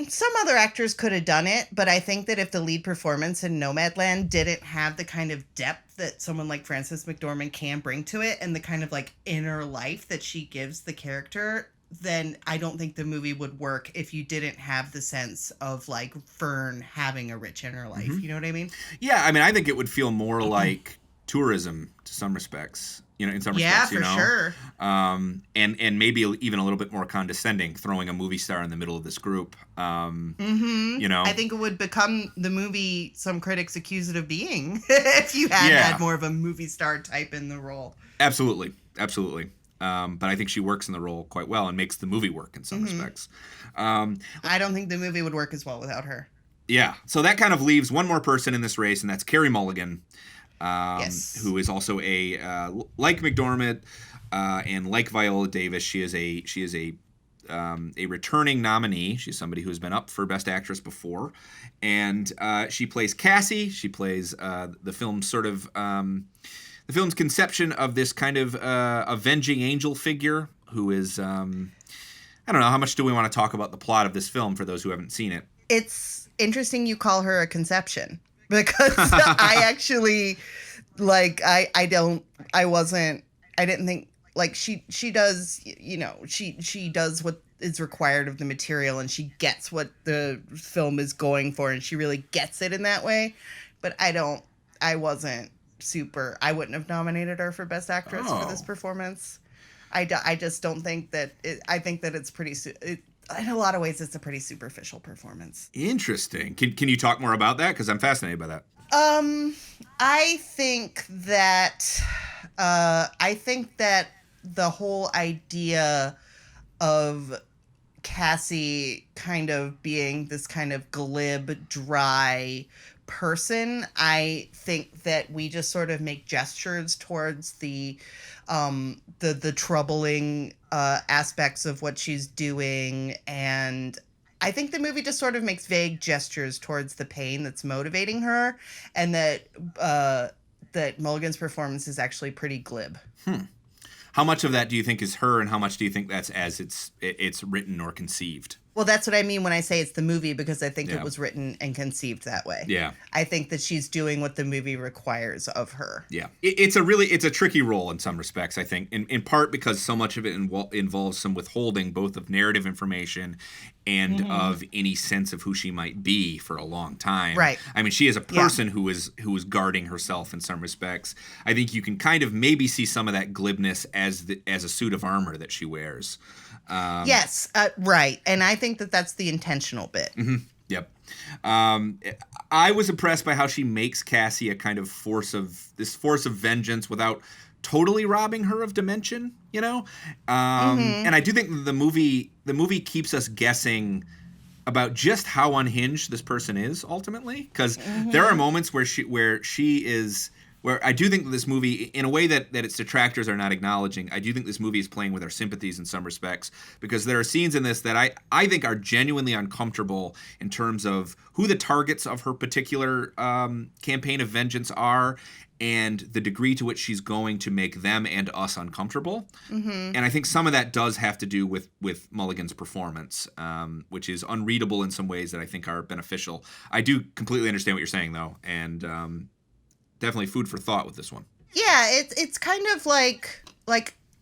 some other actors could have done it, but I think that if the lead performance in Nomadland didn't have the kind of depth that someone like Frances McDormand can bring to it and the kind of like inner life that she gives the character, then I don't think the movie would work if you didn't have the sense of like Fern having a rich inner life. You know what I mean? Yeah, I mean, I think it would feel more like tourism to some respects. In some respects, for sure. And maybe even a little bit more condescending, throwing a movie star in the middle of this group. I think it would become the movie some critics accuse it of being if you had more of a movie star type in the role. Absolutely. But I think she works in the role quite well and makes the movie work in some respects. I don't think the movie would work as well without her. Yeah. So that kind of leaves one more person in this race, and that's Carey Mulligan. Who is also like McDormand and like Viola Davis. She is a returning nominee. She's somebody who has been up for Best Actress before, and she plays Cassie. She plays the film's conception of this kind of avenging angel figure who is I don't know, how much do we want to talk about the plot of this film for those who haven't seen it? It's interesting you call her a conception. Because I actually, I didn't think, she does, she does what is required of the material and she gets what the film is going for and she really gets it in that way. But I wouldn't have nominated her for Best Actress for this performance. I just don't think that, I think that it's pretty, in a lot of ways, it's a pretty superficial performance. Interesting. Can you talk more about that? Because I'm fascinated by that. I think that the whole idea of Cassie kind of being this kind of glib, dry person, I think that we just sort of make gestures towards the troubling aspects of what she's doing, and I think the movie just sort of makes vague gestures towards the pain that's motivating her, and that Mulligan's performance is actually pretty glib. How much of that do you think is her, and how much do you think that's as it's written or conceived? Well, that's what I mean when I say it's the movie, because I think it was written and conceived that way. Yeah. I think that she's doing what the movie requires of her. Yeah. It's a tricky role in some respects, I think, in part because so much of it involves some withholding both of narrative information and of any sense of who she might be for a long time. Right. I mean, she is a person who is guarding herself in some respects. I think you can kind of maybe see some of that glibness as a suit of armor that she wears. Yes, right. And I think that that's the intentional bit. Mm-hmm. Yep. I was impressed by how she makes Cassie a kind of force of vengeance without totally robbing her of dimension, you know? And I do think the movie keeps us guessing about just how unhinged this person is ultimately, because there are moments where I do think that this movie, in a way that its detractors are not acknowledging, I do think this movie is playing with our sympathies in some respects, because there are scenes in this that I think are genuinely uncomfortable in terms of who the targets of her particular campaign of vengeance are, and the degree to which she's going to make them and us uncomfortable. And I think some of that does have to do with Mulligan's performance, which is unreadable in some ways that I think are beneficial. I do completely understand what you're saying, though, and definitely food for thought with this one. Yeah, it's kind of like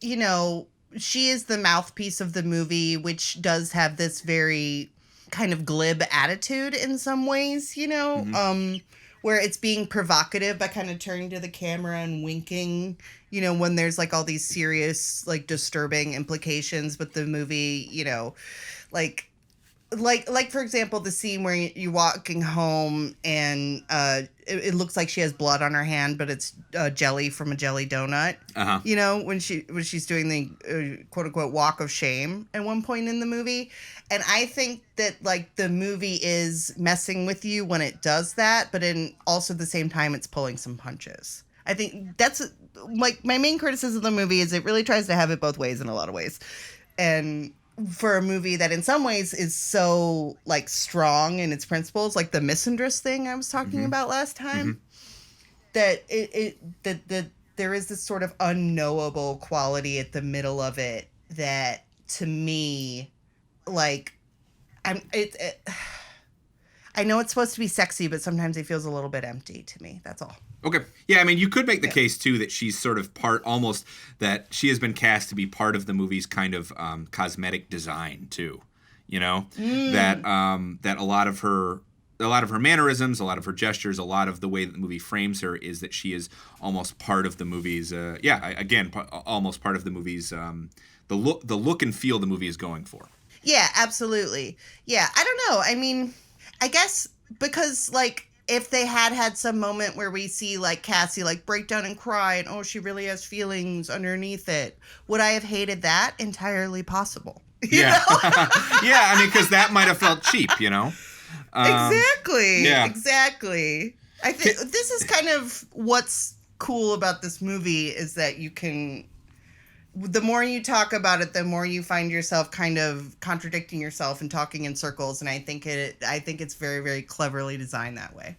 you know, she is the mouthpiece of the movie, which does have this very kind of glib attitude in some ways, you know, where it's being provocative by kind of turning to the camera and winking, you know, when there's like all these serious, like disturbing implications. But the movie, you know, like for example, the scene where you're walking home and it looks like she has blood on her hand, but it's jelly from a jelly donut. You know, when she's doing the quote unquote walk of shame at one point in the movie. And I think that like the movie is messing with you when it does that, but in also at the same time it's pulling some punches. I think that's like my main criticism of the movie is it really tries to have it both ways in a lot of ways. And for a movie that in some ways is so like strong in its principles, like the misandrist thing I was talking about last time, that that there is this sort of unknowable quality at the middle of it that to me, like I know it's supposed to be sexy, but sometimes it feels a little bit empty to me. That's all. Okay. Yeah, I mean, you could make the case, too, that she's sort of that she has been cast to be part of the movie's kind of cosmetic design, too. You know? That a lot of her mannerisms, a lot of her gestures, a lot of the way that the movie frames her is that she is almost part of the movie's, almost part of the movie's, the look and feel the movie is going for. Yeah, absolutely. Yeah, I don't know. I mean, I guess because, like, if they had some moment where we see, like, Cassie, like, break down and cry and, oh, she really has feelings underneath it, would I have hated that? Entirely possible. Yeah. Yeah, I mean, because that might have felt cheap, you know? Exactly. Yeah. Exactly. I think this is kind of what's cool about this movie is that you can... The more you talk about it, the more you find yourself kind of contradicting yourself and talking in circles. And I think it's very, very cleverly designed that way.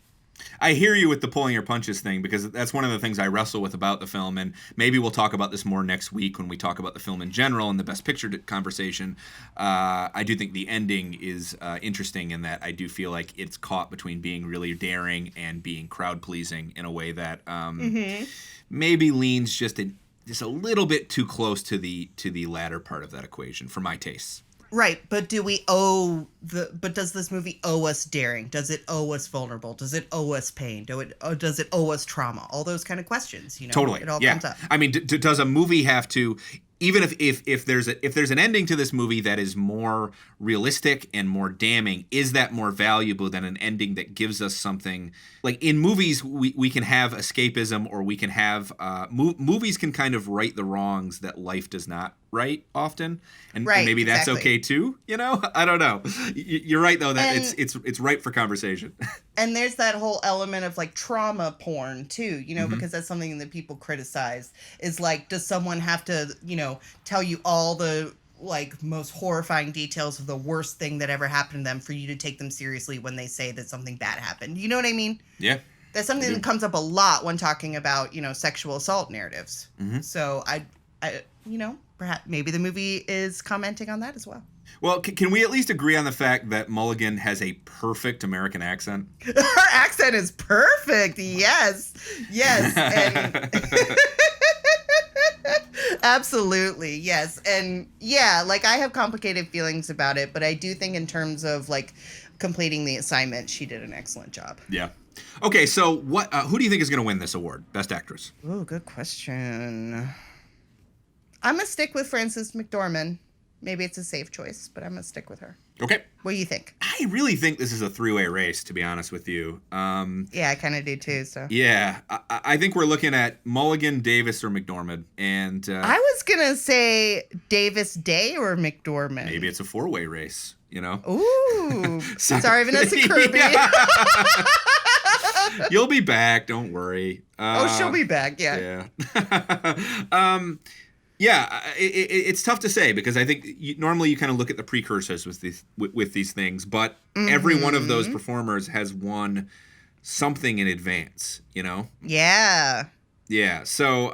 I hear you with the pulling your punches thing, because that's one of the things I wrestle with about the film. And maybe we'll talk about this more next week when we talk about the film in general and the Best Picture conversation. I do think the ending is interesting in that I do feel like it's caught between being really daring and being crowd pleasing in a way that maybe leans just a little bit too close to the latter part of that equation for my tastes. Right, but does this movie owe us daring? Does it owe us vulnerable? Does it owe us pain? Does it owe us trauma? All those kind of questions, you know. Totally. It all comes up. I mean, does a movie have to, even if there's an ending to this movie that is more realistic and more damning, is that more valuable than an ending that gives us something? Like in movies, we can have escapism, or we can have movies can kind of right the wrongs that life does not right often, and maybe that's okay too. You know, I don't know. You're right though that it's ripe for conversation. And there's that whole element of like trauma porn too, you know, because that's something that people criticize is like, does someone have to, you know, tell you all the like most horrifying details of the worst thing that ever happened to them for you to take them seriously when they say that something bad happened? You know what I mean? Yeah. That's something that comes up a lot when talking about, you know, sexual assault narratives. So I, you know, perhaps maybe the movie is commenting on that as well. Well, can we at least agree on the fact that Mulligan has a perfect American accent? Her accent is perfect. Yes. Yes. And absolutely. Yes. And yeah, like I have complicated feelings about it, but I do think in terms of like completing the assignment, she did an excellent job. Yeah. Okay, so what? Who do you think is going to win this award? Best Actress? Oh, good question. I'm going to stick with Frances McDormand. Maybe it's a safe choice, but I'm going to stick with her. Okay. What do you think? I really think this is a three-way race, to be honest with you. Yeah, I kind of do too, so. Yeah, I think we're looking at Mulligan, Davis, or McDormand. And I was going to say Davis Day or McDormand. Maybe it's a four-way race, you know? Ooh. Sorry, Vanessa Kirby. You'll be back, don't worry. She'll be back, yeah. Yeah. Yeah, it's tough to say because I think normally you kind of look at the precursors with these things, but every one of those performers has won something in advance, you know? Yeah. Yeah, so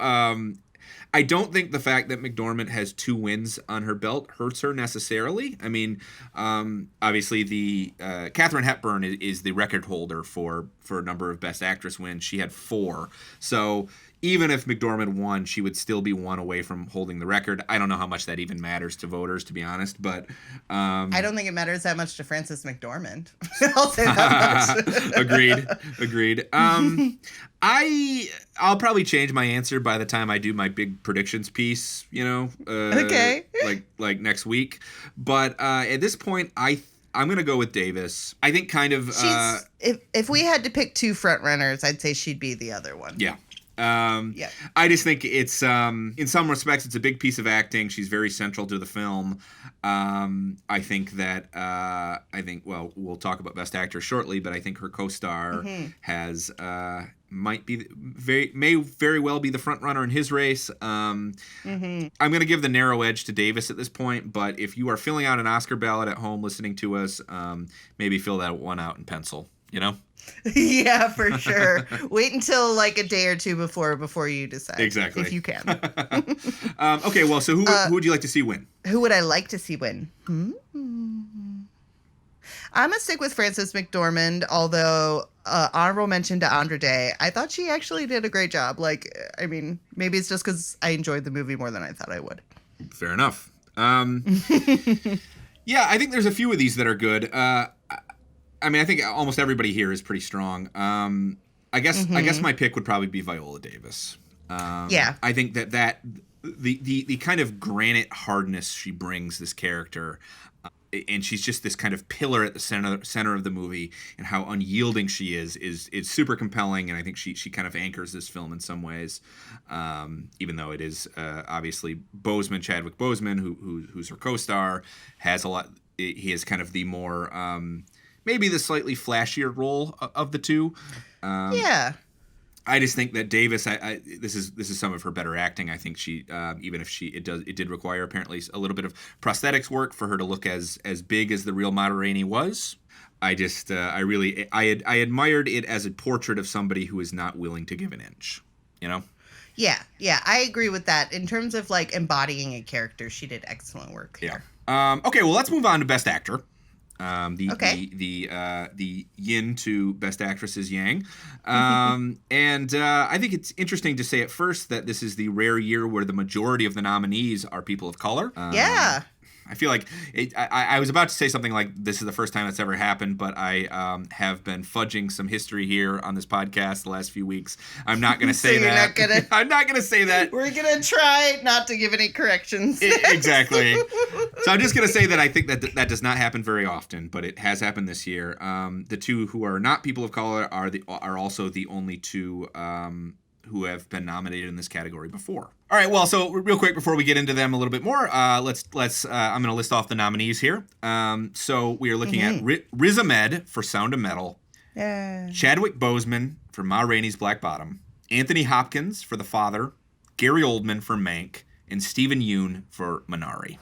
I don't think the fact that McDormand has 2 wins on her belt hurts her necessarily. I mean, obviously the Katharine Hepburn is the record holder for a number of Best Actress wins. She had 4, so even if McDormand won, she would still be 1 away from holding the record. I don't know how much that even matters to voters, to be honest, but... I don't think it matters that much to Frances McDormand. I'll say that much. Agreed. I'll probably change my answer by the time I do my big predictions piece, you know? Okay. Like next week. But at this point, I'm going to go with Davis. I think kind of... if we had to pick 2 front runners, I'd say she'd be the other one. Yeah. I just think it's in some respects it's a big piece of acting. She's very central to the film. I think well, we'll talk about Best Actor shortly, but I think her co-star has may very well be the front runner in his race. I'm going to give the narrow edge to Davis at this point, but if you are filling out an Oscar ballot at home listening to us, maybe fill that one out in pencil, you know? Yeah, for sure. Wait until like a day or two before you decide. Exactly. If you can. Okay, well, so who would you like to see win? Who would I like to see win? I'm going to stick with Frances McDormand, although honorable mention to Andra Day. I thought she actually did a great job. Like, I mean, maybe it's just because I enjoyed the movie more than I thought I would. Fair enough. Yeah, I think there's a few of these that are good. I mean, I think almost everybody here is pretty strong. I guess my pick would probably be Viola Davis. Yeah. I think that the kind of granite hardness she brings this character, and she's just this kind of pillar at the center of the movie, and how unyielding she is super compelling, and I think she kind of anchors this film in some ways, even though it is obviously Chadwick Boseman, who's her co-star, has a lot. He is kind of the more maybe the slightly flashier role of the two. Yeah. I just think that Davis, this is some of her better acting. I think she, even if it did require apparently a little bit of prosthetics work for her to look as big as the real Ma Rainey was. I just, I admired it as a portrait of somebody who is not willing to give an inch, you know? Yeah, I agree with that. In terms of like embodying a character, she did excellent work here. Yeah. Okay, well, let's move on to Best Actor. Okay. The yin to Best Actress's yang. And I think it's interesting to say at first that this is the rare year where the majority of the nominees are people of color. Yeah. I feel like I was about to say something like this is the first time that's ever happened, but I have been fudging some history here on this podcast the last few weeks. I'm not going to say that. I'm not going to say that. We're going to try not to give any corrections. Exactly. So I'm just going to say that I think that does not happen very often, but it has happened this year. The two who are not people of color are also the only two who have been nominated in this category before. All right, well, so real quick before we get into them a little bit more, let's I'm going to list off the nominees here. So we are looking at Riz Ahmed for Sound of Metal, Yeah. Chadwick Boseman for Ma Rainey's Black Bottom, Anthony Hopkins for the father, Gary Oldman for Mank, and Stephen Yeun for Minari.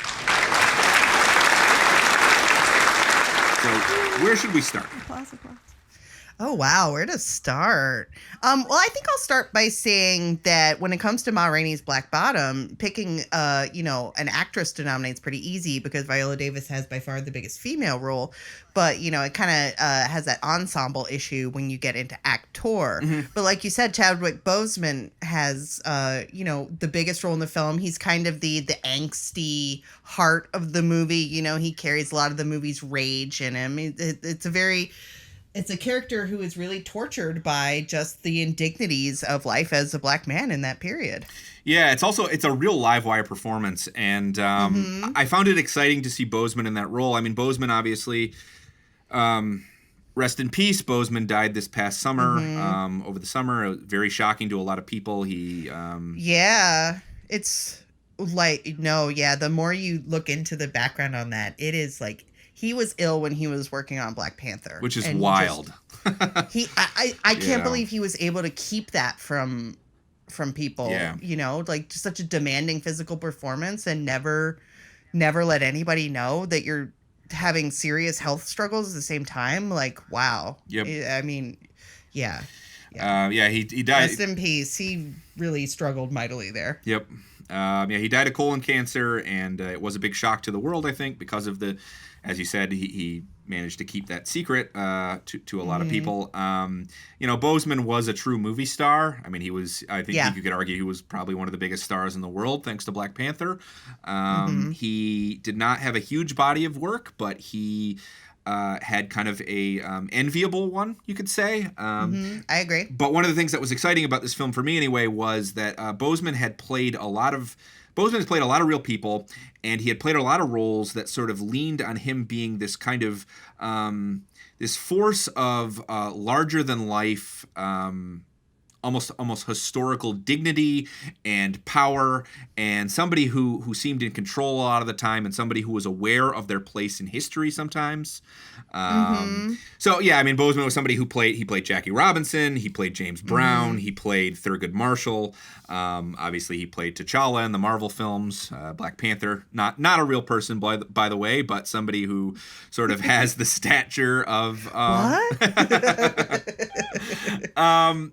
So, where should we start? Applause. Oh, wow. Where to start? Well, I think I'll start by saying that when it comes to Ma Rainey's Black Bottom, picking, an actress to nominate is pretty easy because Viola Davis has by far the biggest female role. But, it kind of has that ensemble issue when you get into actor. Mm-hmm. But like you said, Chadwick Boseman has, the biggest role in the film. He's kind of the angsty heart of the movie. He carries a lot of the movie's rage in him. It's a character who is really tortured by just the indignities of life as a black man in that period. Yeah, it's a real live wire performance, and I found it exciting to see Boseman in that role. I mean, Boseman obviously, rest in peace. Boseman died this past summer. Over the summer, it was very shocking to a lot of people. It's like the more you look into the background on that, it is like. He was ill when he was working on Black Panther. Which is wild. I can't believe he was able to keep that from people. Yeah. Just such a demanding physical performance and never let anybody know that you're having serious health struggles at the same time. Like, wow. Yep. I mean, yeah. He died. Rest in peace. He really struggled mightily there. Yep. He died of colon cancer, and it was a big shock to the world, I think, because of as you said, he managed to keep that secret to a lot of people. Boseman was a true movie star. I mean, I think you could argue he was probably one of the biggest stars in the world, thanks to Black Panther. He did not have a huge body of work, but he had kind of a enviable one, you could say. I agree. But one of the things that was exciting about this film, for me anyway, was that Boseman has played a lot of real people, and he had played a lot of roles that sort of leaned on him being this kind of this force of larger than life, almost historical dignity and power, and somebody who seemed in control a lot of the time, and somebody who was aware of their place in history sometimes. So yeah, I mean, Boseman was somebody who played Jackie Robinson, he played James Brown, he played Thurgood Marshall. Obviously, he played T'Challa in the Marvel films. Black Panther, not a real person by the way, but somebody who sort of has the stature of.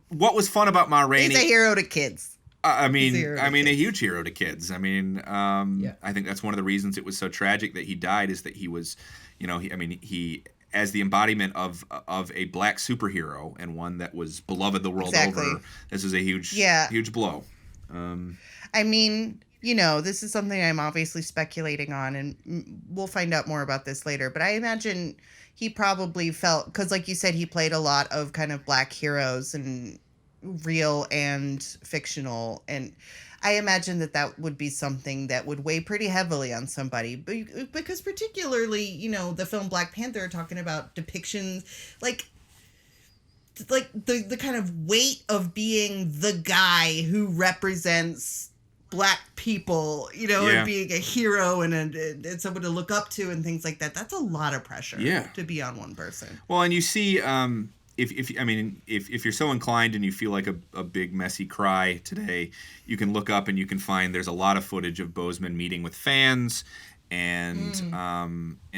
What was fun about Ma Rainey? He's a hero to kids. A huge hero to kids. I mean, I think that's one of the reasons it was so tragic that he died, is that he was, he as the embodiment of a black superhero, and one that was beloved the world over. This is a huge blow. I mean, this is something I'm obviously speculating on, and we'll find out more about this later. But I imagine he probably felt, because like you said, he played a lot of kind of black heroes, and real and fictional, and I imagine that would be something that would weigh pretty heavily on somebody, because particularly, the film Black Panther, talking about depictions like the kind of weight of being the guy who represents black people, and being a hero and someone to look up to and things like that. That's a lot of pressure to be on one person. Well, and you see, if you're so inclined and you feel like a big messy cry today, you can look up and you can find there's a lot of footage of Boseman meeting with fans and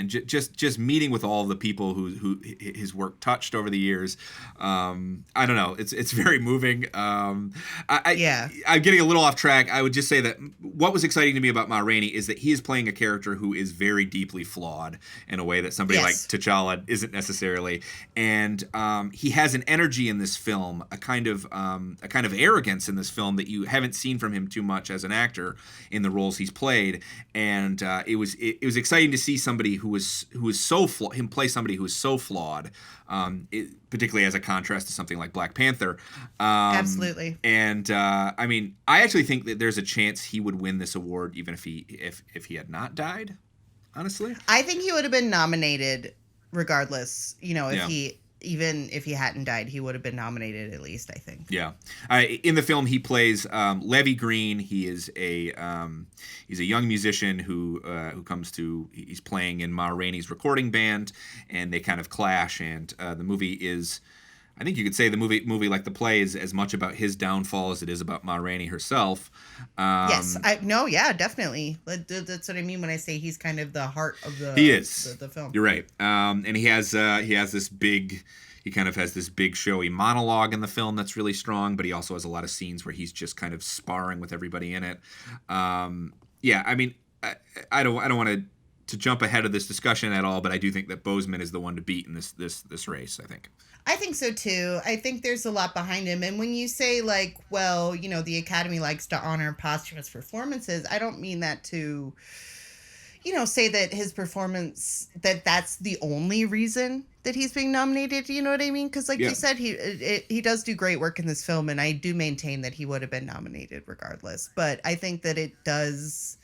just meeting with all the people who his work touched over the years. I don't know. It's very moving. I'm getting a little off track. I would just say that what was exciting to me about Ma Rainey is that he is playing a character who is very deeply flawed in a way that somebody like T'Challa isn't necessarily. And he has an energy in this film, a kind of arrogance in this film that you haven't seen from him too much as an actor in the roles he's played. And it was exciting to see somebody who was so him play somebody who is so flawed, particularly as a contrast to something like Black Panther. Absolutely. And I actually think that there's a chance he would win this award even if he had not died. Honestly, I think he would have been nominated regardless. If he even if he hadn't died, he would have been nominated at least, I think. Yeah. In the film, he plays Levy Green. He is he's a young musician who he's playing in Ma Rainey's recording band, and they kind of clash. And the movie is, I think you could say the movie like the play is as much about his downfall as it is about Ma Rainey herself. Yes, definitely. That's what I mean when I say he's kind of the heart of the film. You're right. And he has this big. He kind of has this big showy monologue in the film that's really strong, but he also has a lot of scenes where he's just kind of sparring with everybody in it. Yeah, I mean, I don't want to jump ahead of this discussion at all, but I do think that Boseman is the one to beat in this race, I think so too. I think there's a lot behind him. And when you say like, well, the Academy likes to honor posthumous performances, I don't mean that to, say that his performance, that's the only reason that he's being nominated. You know what I mean? Because like you said, he does do great work in this film. And I do maintain that he would have been nominated regardless. But I think that it does...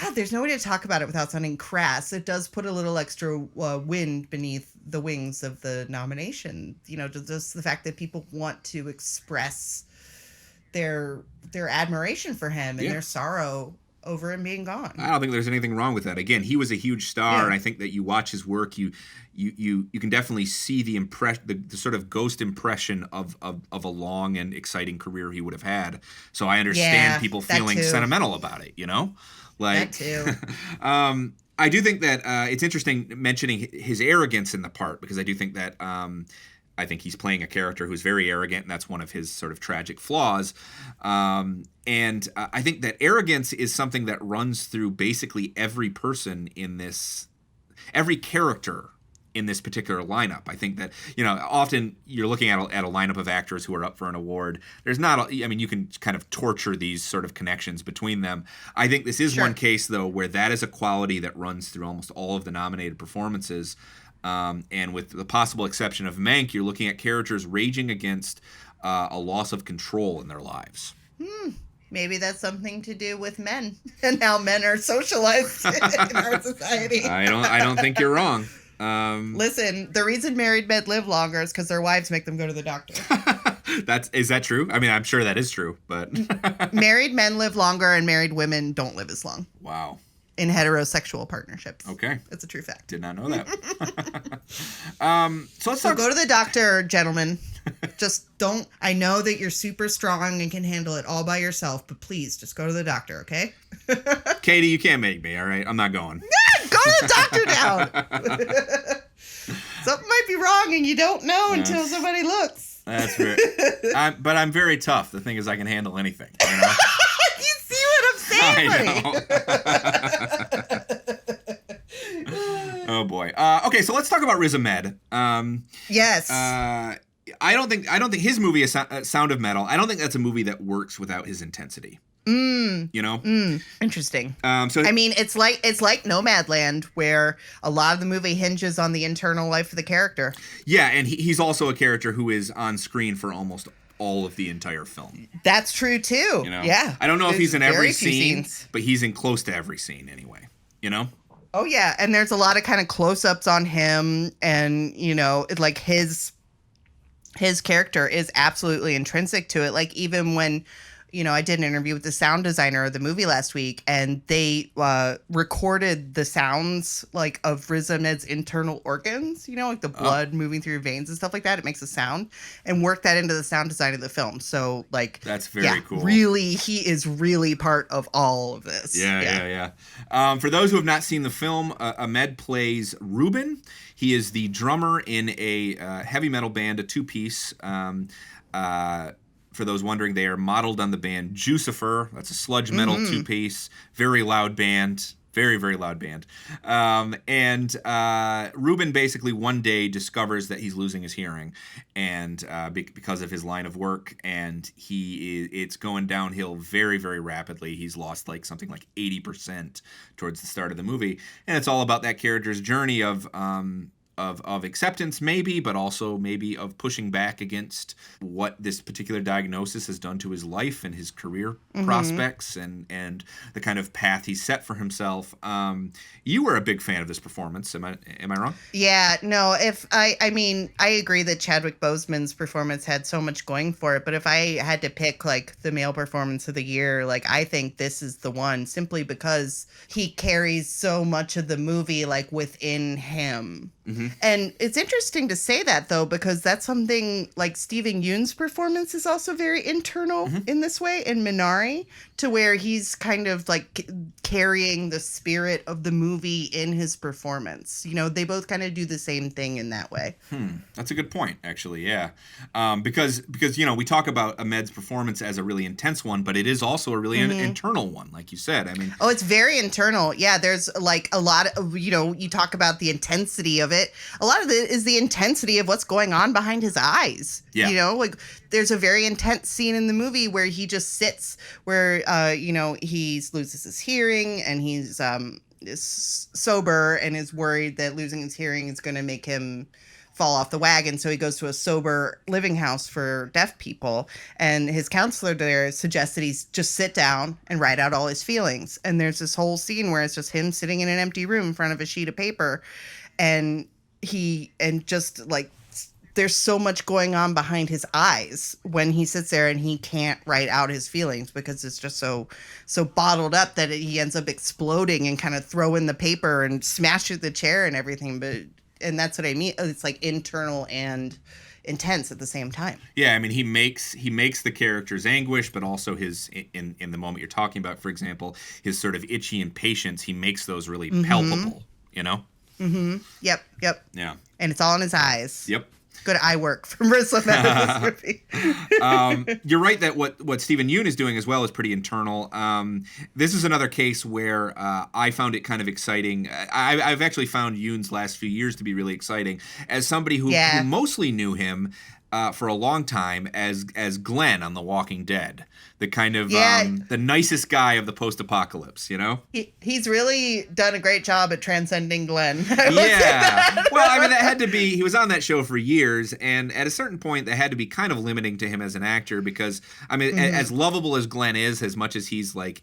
God, there's no way to talk about it without sounding crass. It does put a little extra wind beneath the wings of the nomination. Just the fact that people want to express their admiration for him and their sorrow over him being gone. I don't think there's anything wrong with that. Again, he was a huge star, and I think that you watch his work, you can definitely see the sort of ghost impression of a long and exciting career he would have had. So I understand people feeling sentimental about it. Like, that too. I do think that it's interesting mentioning his arrogance in the part, because I do think that I think he's playing a character who's very arrogant, and that's one of his sort of tragic flaws. And I think that arrogance is something that runs through basically every person in every character in this particular lineup. I think that, often you're looking at a lineup of actors who are up for an award. There's not, you can kind of torture these sort of connections between them. I think this is one case, though, where that is a quality that runs through almost all of the nominated performances. And with the possible exception of Mank, you're looking at characters raging against a loss of control in their lives. Maybe that's something to do with men and how men are socialized in our society. I don't think you're wrong. Listen, the reason married men live longer is because their wives make them go to the doctor. Is that true? I mean, I'm sure that is true, but married men live longer and married women don't live as long. Wow. In heterosexual partnerships. Okay. It's a true fact. Did not know that. So go to the doctor, gentlemen. Just don't. I know that you're super strong and can handle it all by yourself, but please just go to the doctor, okay? Katie, you can't make me, all right? I'm not going. Go to the doctor now. Something might be wrong and you don't know until somebody looks. That's right. But I'm very tough. The thing is, I can handle anything. You see what I'm saying? I know. Oh boy. Okay, so let's talk about Riz Ahmed. Yes. I don't think his movie is Sound of Metal. I don't think that's a movie that works without his intensity. Interesting. So I mean, it's like Nomad Land, where a lot of the movie hinges on the internal life of the character. Yeah, and he's also a character who is on screen for almost all of the entire film. That's true too. Yeah. I don't know if he's in every scene, but he's in close to every scene anyway. Oh yeah, and there's a lot of kind of close-ups on him, and like his character is absolutely intrinsic to it. Like even when I did an interview with the sound designer of the movie last week, and they recorded the sounds like of Riz Ahmed's internal organs, like the blood moving through your veins and stuff like that. It makes a sound, and worked that into the sound design of the film. So like, that's very cool. Really, he is really part of all of this. Yeah. For those who have not seen the film, Ahmed plays Ruben. He is the drummer in a heavy metal band, a two-piece. For those wondering, they are modeled on the band Jucifer. That's a sludge metal two-piece, very loud band, very, very loud band. And Ruben basically one day discovers that he's losing his hearing, and because of his line of work, and it's going downhill very, very rapidly. He's lost something like 80% towards the start of the movie, and it's all about that character's journey of of acceptance maybe, but also maybe of pushing back against what this particular diagnosis has done to his life and his career prospects and the kind of path he's set for himself. You were a big fan of this performance. Am I wrong? Yeah, no, I mean, I agree that Chadwick Boseman's performance had so much going for it, but if I had to pick like the male performance of the year, like I think this is the one, simply because he carries so much of the movie like within him. And it's interesting to say that, though, because that's something like Steven Yeun's performance is also very internal in this way in Minari, to where he's kind of like carrying the spirit of the movie in his performance. You know, they both kind of do the same thing in that way. That's a good point, actually. Yeah. Because, you know, we talk about Ahmed's performance as a really intense one, but it is also a really internal one, like you said. I mean, oh, it's very internal. Yeah. There's like a lot of, you know, you talk about the intensity of it. A lot of it is the intensity of what's going on behind his eyes. Yeah. You know, like there's a very intense scene in the movie where he just sits where, you know, he loses his hearing and he's is sober and is worried that losing his hearing is going to make him fall off the wagon. So he goes to a sober living house for deaf people. And his counselor there suggests that he's just sit down and write out all his feelings. And there's this whole scene where it's just him sitting in an empty room in front of a sheet of paper. And just like, there's so much going on behind his eyes when he sits there and he can't write out his feelings because it's just so bottled up that he ends up exploding and kind of throwing the paper and smashing the chair and everything. And that's what I mean. It's like internal and intense at the same time. Yeah, I mean, he makes the character's anguish, but also his in the moment you're talking about, for example, his sort of itchy impatience. He makes those really palpable. You know. Yep. Yeah. And it's all in his eyes. Yep. Good eye work from Riz Ahmed in this movie. You're right that what Steven Yeun is doing as well is pretty internal. This is another case where I found it kind of exciting. I've actually found Yeun's last few years to be really exciting as somebody who mostly knew him for a long time as Glenn on The Walking Dead, the kind of the nicest guy of the post-apocalypse, you know? He's really done a great job at transcending Glenn. Yeah. Well, I mean, that had to be, he was on that show for years, and at a certain point, that had to be kind of limiting to him as an actor because, I mean, as lovable as Glenn is, as much as he's like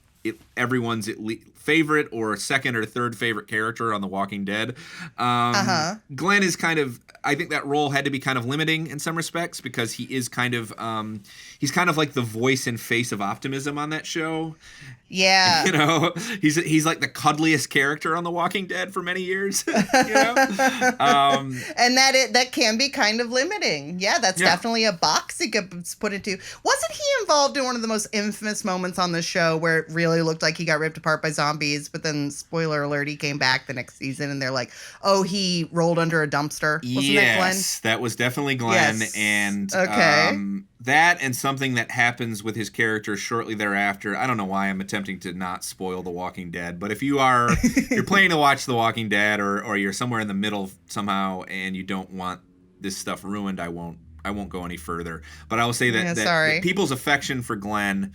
everyone's favorite or second or third favorite character on The Walking Dead, Glenn is kind of, I think that role had to be kind of limiting in some respects because he is kind of, he's kind of like the voice and face of optimism on that show. Yeah. You know, he's like the cuddliest character on The Walking Dead for many years, you know? And that can be kind of limiting. Yeah, that's definitely a box he gets put into. Wasn't he involved in one of the most infamous moments on the show where it really looked like he got ripped apart by zombies, but then, spoiler alert, he came back the next season and they're like, oh, he rolled under a dumpster. Wasn't that Glenn? Yes, that was definitely Glenn. Yes. And that and something that happens with his character shortly thereafter. I don't know why I'm attempting to not spoil The Walking Dead, but if you're planning to watch The Walking Dead or you're somewhere in the middle somehow and you don't want this stuff ruined, I won't go any further. But I will say that people's affection for Glenn,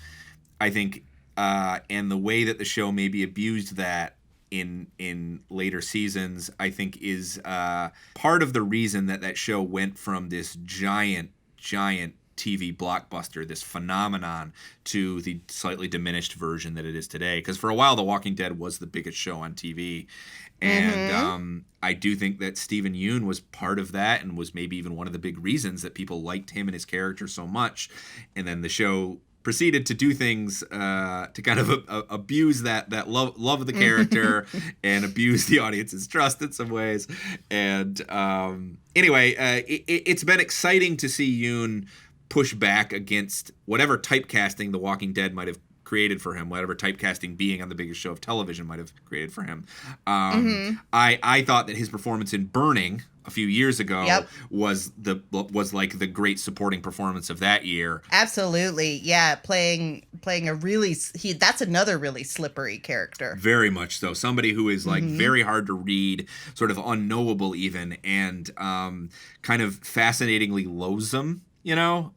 I think, and the way that the show maybe abused that in later seasons, I think is part of the reason that show went from this giant TV blockbuster, this phenomenon, to the slightly diminished version that it is today. Because for a while, The Walking Dead was the biggest show on TV. And I do think that Steven Yeun was part of that and was maybe even one of the big reasons that people liked him and his character so much. And then the show proceeded to do things to kind of abuse that love of the character and abuse the audience's trust in some ways. And anyway, it's been exciting to see Yeun push back against whatever typecasting The Walking Dead might have created for him, whatever typecasting being on the biggest show of television might have created for him. I thought that his performance in Burning a few years ago was like the great supporting performance of that year. Absolutely. Yeah, playing a really that's another really slippery character. Very much so. Somebody who is like very hard to read, sort of unknowable even, and kind of fascinatingly loathsome. you know?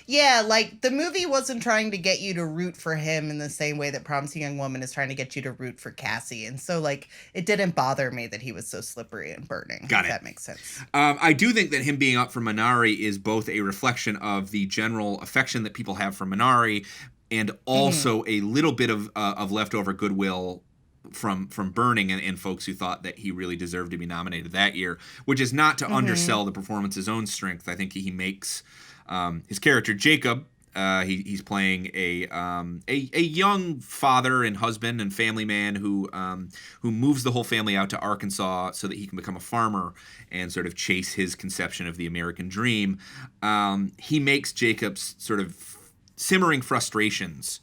Yeah, like the movie wasn't trying to get you to root for him in the same way that Promising Young Woman is trying to get you to root for Cassie. And so, like, it didn't bother me that he was so slippery and burning. Got if it. That makes sense. I do think that him being up for Minari is both a reflection of the general affection that people have for Minari and also a little bit of leftover goodwill from Burning and folks who thought that he really deserved to be nominated that year, which is not to undersell the performance's own strength. I think he makes his character Jacob. He's playing a young father and husband and family man who moves the whole family out to Arkansas so that he can become a farmer and sort of chase his conception of the American dream. He makes Jacob's sort of simmering frustrations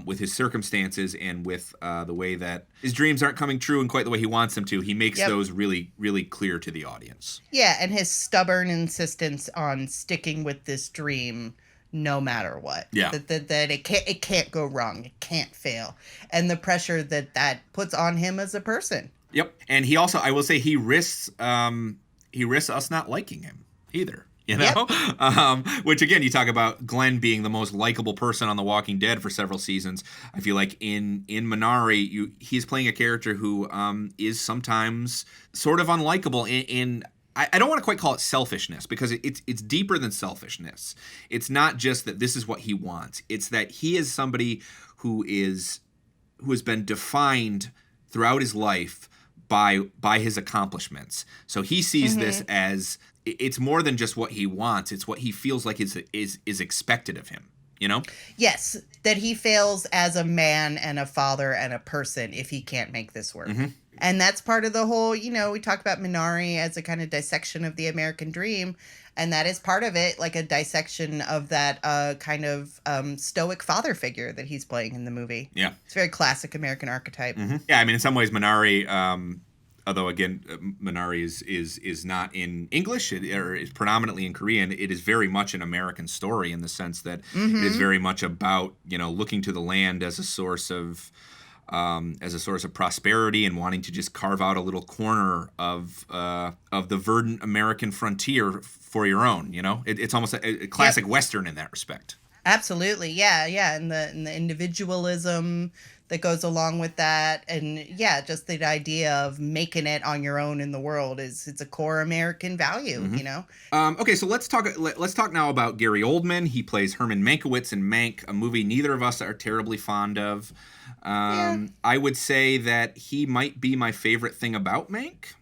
with his circumstances and with the way that his dreams aren't coming true in quite the way he wants them to. He makes those really, really clear to the audience. Yeah, and his stubborn insistence on sticking with this dream no matter what. Yeah. That it can't go wrong. It can't fail. And the pressure that puts on him as a person. Yep. And he also, I will say, he risks us not liking him either. You know, which again, you talk about Glenn being the most likable person on The Walking Dead for several seasons. I feel like in Minari, he's playing a character who is sometimes sort of unlikable. I don't want to quite call it selfishness because it's deeper than selfishness. It's not just that this is what he wants. It's that he is somebody who has been defined throughout his life by his accomplishments. So he sees this as it's more than just what he wants. It's what he feels like is expected of him, you know? Yes, that he fails as a man and a father and a person if he can't make this work. And that's part of the whole, you know, we talk about Minari as a kind of dissection of the American dream. And that is part of it, like a dissection of that kind of stoic father figure that he's playing in the movie. Yeah. It's a very classic American archetype. Yeah, I mean, in some ways, Minari, although again, Minari is not in English, or is predominantly in Korean, it is very much an American story in the sense that it is very much about, you know, looking to the land as a source of prosperity and wanting to just carve out a little corner of the verdant American frontier for your own. You know, it's almost a classic Western in that respect. Absolutely, yeah, and the individualism that goes along with that, and just the idea of making it on your own in the world it's a core American value, you know. Okay, so let's talk now about Gary Oldman. He plays Herman Mankiewicz in Mank, a movie neither of us are terribly fond of. I would say that he might be my favorite thing about Mank.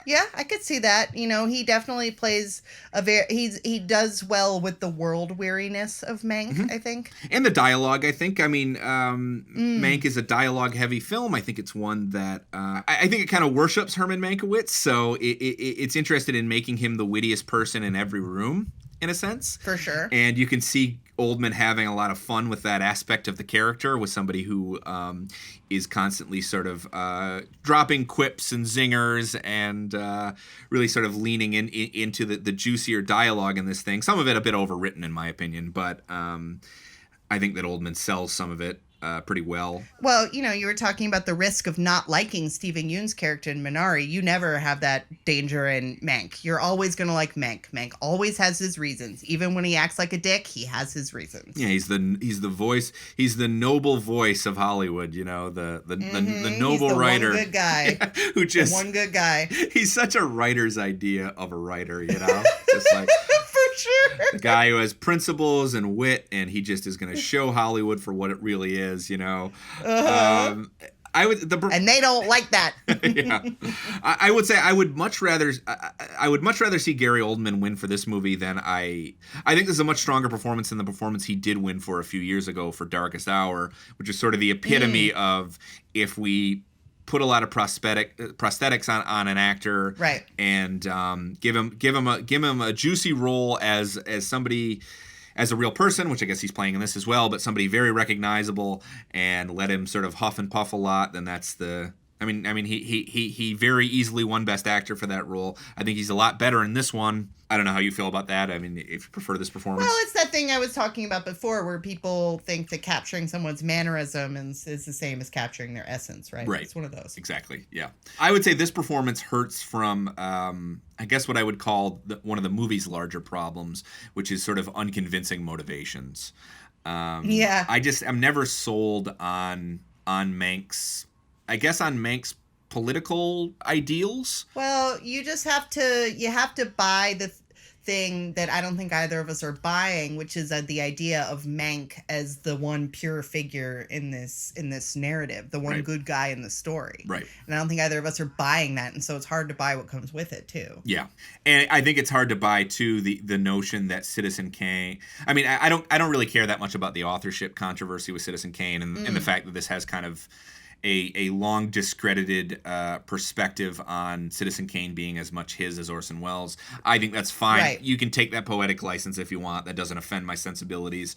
Yeah, I could see that. You know, he definitely plays he does well with the world weariness of Mank, I think. And the dialogue, I think. I mean, Mank is a dialogue-heavy film. I think it's one that I think it kind of worships Herman Mankiewicz, so it's interested in making him the wittiest person in every room, in a sense. For sure. And you can see Oldman having a lot of fun with that aspect of the character, with somebody who is constantly sort of dropping quips and zingers and really sort of leaning into the juicier dialogue in this thing. Some of it a bit overwritten, in my opinion, but I think that Oldman sells some of it pretty well. Well, you know, you were talking about the risk of not liking Stephen Yeun's character in Minari. You never have that danger in Mank. You're always going to like Mank. Mank always has his reasons. Even when he acts like a dick, he has his reasons. Yeah, he's the voice. He's the noble voice of Hollywood. You know, the noble he's the writer, one good guy, who just the one good guy. He's such a writer's idea of a writer. You know, just like. Sure. The guy who has principles and wit, and he just is going to show Hollywood for what it really is, you know. And they don't like that. Yeah, I would say I would much rather see Gary Oldman win for this movie than I think this is a much stronger performance than the performance he did win for a few years ago for Darkest Hour, which is sort of the epitome of if we put a lot of prosthetics on an actor, right, and give him a juicy role as somebody, as a real person, which I guess he's playing in this as well, but somebody very recognizable, and let him sort of huff and puff a lot. Then that's the. I mean, he very easily won Best Actor for that role. I think he's a lot better in this one. I don't know how you feel about that. I mean, if you prefer this performance. Well, it's that that thing I was talking about before where people think that capturing someone's mannerism is the same as capturing their essence, right? Right. It's one of those. Exactly, yeah. I would say this performance hurts from, I guess what I would call one of the movie's larger problems, which is sort of unconvincing motivations. Yeah. I'm never sold on Manx, I guess on Manx political ideals. Well, you have to buy the thing that I don't think either of us are buying, which is the idea of Mank as the one pure figure in this narrative, the one good guy in the story. Right. And I don't think either of us are buying that, and so it's hard to buy what comes with it too. Yeah. And I think it's hard to buy too the notion that Citizen Kane, I mean, I don't really care that much about the authorship controversy with Citizen Kane and the fact that this has kind of a long discredited perspective on Citizen Kane being as much his as Orson Welles. I think that's fine. Right. You can take that poetic license if you want. That doesn't offend my sensibilities.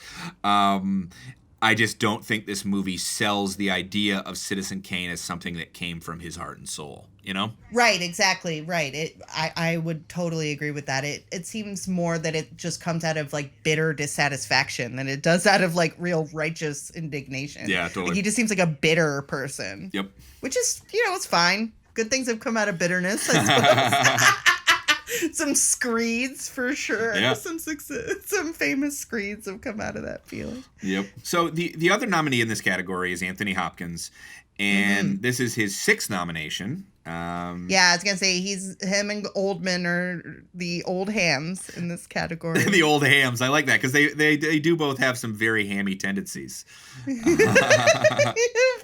I just don't think this movie sells the idea of Citizen Kane as something that came from his heart and soul, you know? Right, exactly, right. I would totally agree with that. It seems more that it just comes out of like bitter dissatisfaction than it does out of like real righteous indignation. Yeah, totally. Like, he just seems like a bitter person. Yep. Which is, it's fine. Good things have come out of bitterness, I suppose. Some screeds for sure. Yeah. Some famous screeds have come out of that feeling. Yep. So the other nominee in this category is Anthony Hopkins, and this is his 6th nomination. Yeah, I was gonna say him and Oldman are the old hams in this category. The old hams. I like that because they do both have some very hammy tendencies.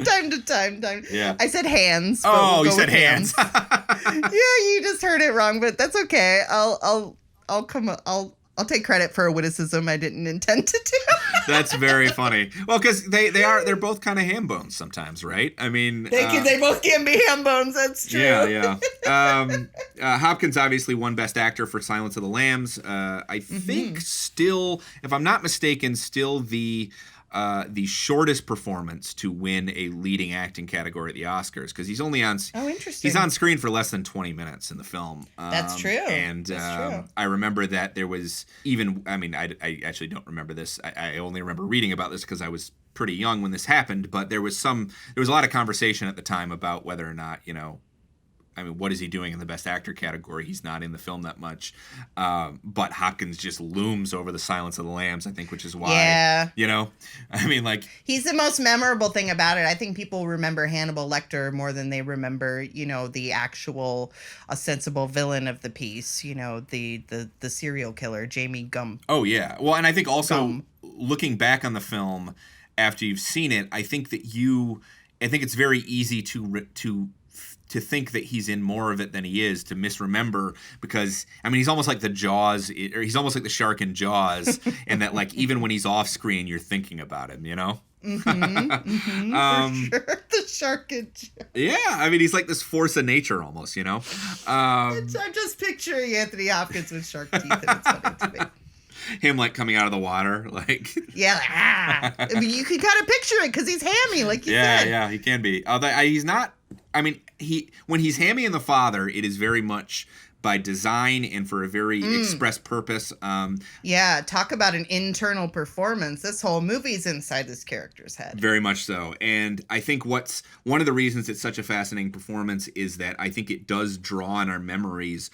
Time to time. Yeah. I said hands. But Oh, we'll you go said with hands. Yeah, you just heard it wrong, but that's okay. I'll take credit for a witticism I didn't intend to do. That's very funny. Well, because they're both kind of ham bones sometimes, right? I mean, they both can be ham bones. That's true. Yeah. Hopkins obviously won Best Actor for Silence of the Lambs. I think still, if I'm not mistaken, still the shortest performance to win a leading acting category at the Oscars, because he's only on. Oh, interesting. He's on screen for less than 20 minutes in the film. That's true. And That's true. I remember that there was even. I mean, I actually don't remember this. I only remember reading about this because I was pretty young when this happened. But there was a lot of conversation at the time about whether or not, I mean, what is he doing in the Best Actor category? He's not in the film that much. But Hopkins just looms over the Silence of the Lambs, I think, which is why, I mean, like... He's the most memorable thing about it. I think people remember Hannibal Lecter more than they remember, the actual ostensible villain of the piece, the serial killer, Jamie Gump. Oh, yeah. Well, and I think also looking back on the film after you've seen it, I think it's very easy to think that he's in more of it than he is, to misremember, because, I mean, he's almost like the Jaws, or he's almost like the shark in Jaws, and that, like, even when he's off screen, you're thinking about him, for sure. The shark in Jaws. Yeah, I mean, he's like this force of nature almost, I'm just picturing Anthony Hopkins with shark teeth, and it's funny to me. Him, like, coming out of the water, like... Yeah, I mean, you can kind of picture it, because he's hammy, like you said. Yeah, he can be. Although he's not... I mean, when he's hammy in The Father, it is very much by design and for a very express purpose. Yeah, talk about an internal performance. This whole movie's inside this character's head. Very much so. And I think one of the reasons it's such a fascinating performance is that I think it does draw on our memories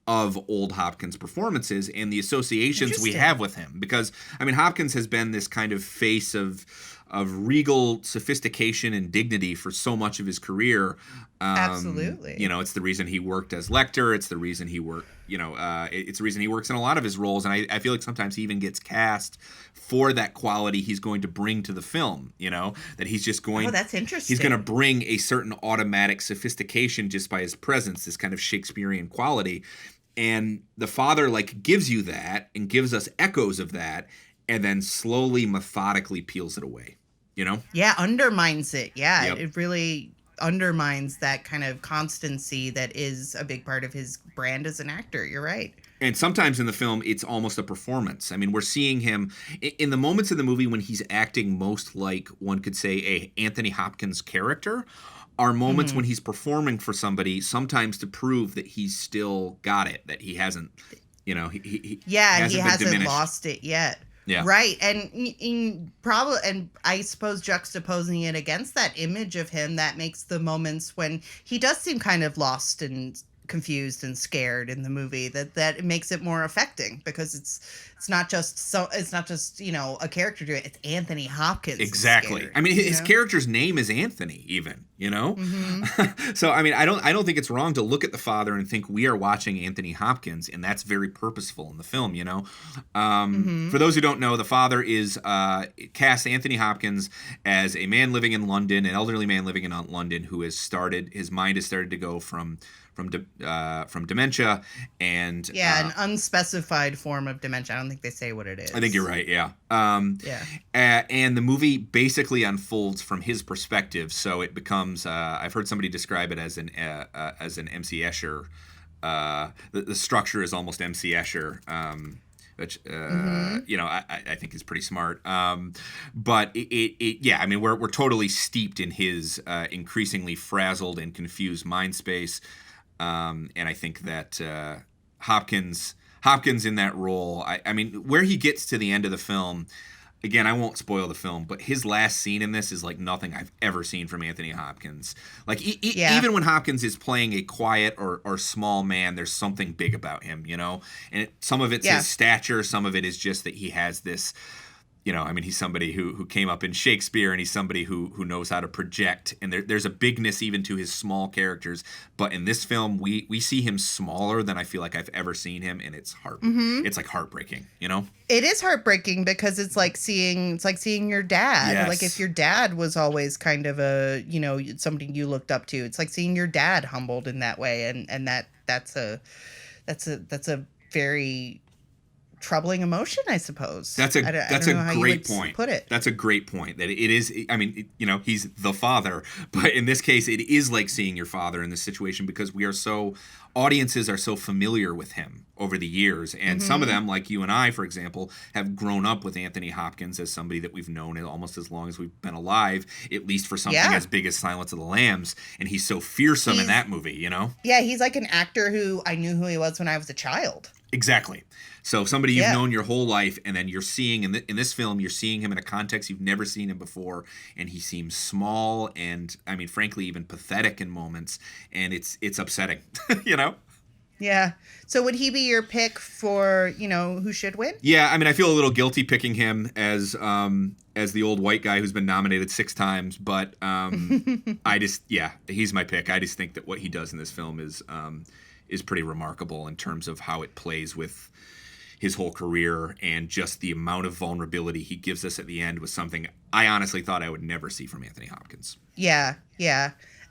of old Hopkins performances and the associations we have with him. Because, I mean, Hopkins has been this kind of face of regal sophistication and dignity for so much of his career. Absolutely. It's the reason he worked as Lecter. It's the reason he worked, it's the reason he works in a lot of his roles. And I feel like sometimes he even gets cast for that quality he's going to bring to the film, that he's just going. Oh, that's interesting. He's going to bring a certain automatic sophistication just by his presence, this kind of Shakespearean quality. And The Father, like, gives you that and gives us echoes of that, and then slowly, methodically peels it away, Yeah, undermines it. Yeah, Yep. It really undermines that kind of constancy that is a big part of his brand as an actor. You're right. And sometimes in the film, it's almost a performance. I mean, we're seeing him in the moments of the movie when he's acting most like, one could say, a Anthony Hopkins character, are moments when he's performing for somebody, sometimes to prove that he's still got it, that he hasn't, he he hasn't diminished. lost it yet. Yeah. Right. And probably, and I suppose juxtaposing it against that image of him, that makes the moments when he does seem kind of lost and confused and scared in the movie, that it makes it more affecting, because it's not just a character doing it, it's Anthony Hopkins. Exactly. Scared, I mean, his character's name is Anthony, even, Mm-hmm. So I mean, I don't think it's wrong to look at the father and think we are watching Anthony Hopkins, and that's very purposeful in the film. Mm-hmm. For those who don't know, the father is cast Anthony Hopkins as a man living in London, an elderly man living in London who has started, his mind has started to go from dementia and an unspecified form of dementia. I don't think they say what it is. I think you're right. Yeah. Yeah. And the movie basically unfolds from his perspective, so it becomes. I've heard somebody describe it as an MC Escher. The structure is almost MC Escher. Which I think is pretty smart. But I mean, we're totally steeped in his increasingly frazzled and confused mind space. And I think that Hopkins in that role, I mean, where he gets to the end of the film, again, I won't spoil the film, but his last scene in this is like nothing I've ever seen from Anthony Hopkins. Like, even when Hopkins is playing a quiet or small man, there's something big about him, And some of it's his stature, some of it is just that he has this... I mean, he's somebody who came up in Shakespeare, and he's somebody who knows how to project. And there's a bigness even to his small characters. But in this film, we see him smaller than I feel like I've ever seen him, and it's it's like heartbreaking, It is heartbreaking, because it's like seeing your dad. Yes. Like, if your dad was always kind of a, somebody you looked up to, it's like seeing your dad humbled in that way, and that's a very troubling emotion, I suppose. That's a great point. Put it. That's a great point. That it is. I mean, he's the father, but in this case, it is like seeing your father in this situation, because audiences are so familiar with him over the years, and some of them, like you and I, for example, have grown up with Anthony Hopkins as somebody that we've known almost as long as we've been alive, at least for something as big as Silence of the Lambs, and he's so fearsome in that movie, Yeah, he's like an actor who I knew who he was when I was a child. Exactly. So somebody you've known your whole life, and then you're seeing in this film, you're seeing him in a context you've never seen him before, and he seems small and, I mean, frankly, even pathetic in moments, and it's upsetting, Yeah. So would he be your pick for, who should win? Yeah, I mean, I feel a little guilty picking him as the old white guy who's been nominated 6 times, but he's my pick. I just think that what he does in this film is pretty remarkable in terms of how it plays with his whole career, and just the amount of vulnerability he gives us at the end was something I honestly thought I would never see from Anthony Hopkins. Yeah.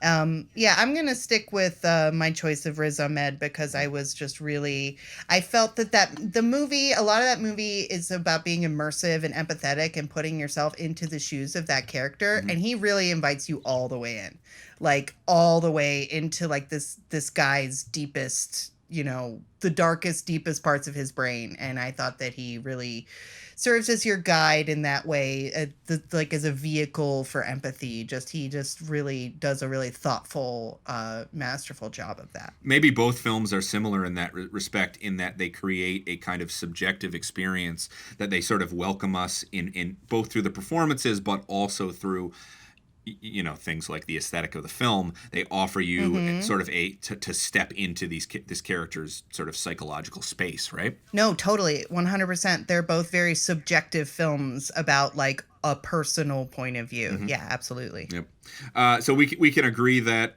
I'm going to stick with my choice of Riz Ahmed, because I was just I felt that the movie, a lot of that movie is about being immersive and empathetic and putting yourself into the shoes of that character. And he really invites you all the way in, like all the way into like this guy's deepest, the darkest, deepest parts of his brain. And I thought that he really serves as your guide in that way, as a vehicle for empathy. He just really does a really thoughtful, masterful job of that. Maybe both films are similar in that respect, in that they create a kind of subjective experience that they sort of welcome us in both through the performances, but also through things like the aesthetic of the film. They offer you sort of to step into this character's sort of psychological space, right? No, totally, 100%. They're both very subjective films about like a personal point of view. Yeah, absolutely. Yep. So we can agree that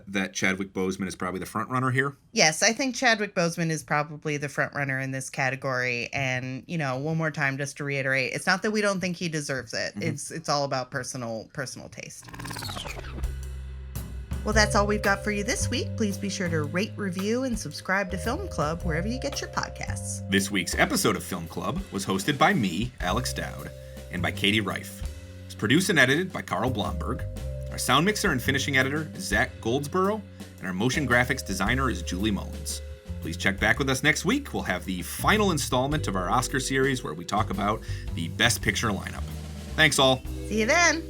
that Chadwick Boseman is probably the front runner here. Yes, I think Chadwick Boseman is probably the front runner in this category. And one more time, just to reiterate, it's not that we don't think he deserves it. It's all about personal taste. Well, that's all we've got for you this week. Please be sure to rate, review, and subscribe to Film Club wherever you get your podcasts. This week's episode of Film Club was hosted by me, Alex Dowd, and by Katie Rife. It's produced and edited by Carl Blomberg. Our sound mixer and finishing editor is Zach Goldsboro, and our motion graphics designer is Julie Mullins. Please check back with us next week. We'll have the final installment of our Oscar series where we talk about the Best Picture lineup. Thanks all. See you then.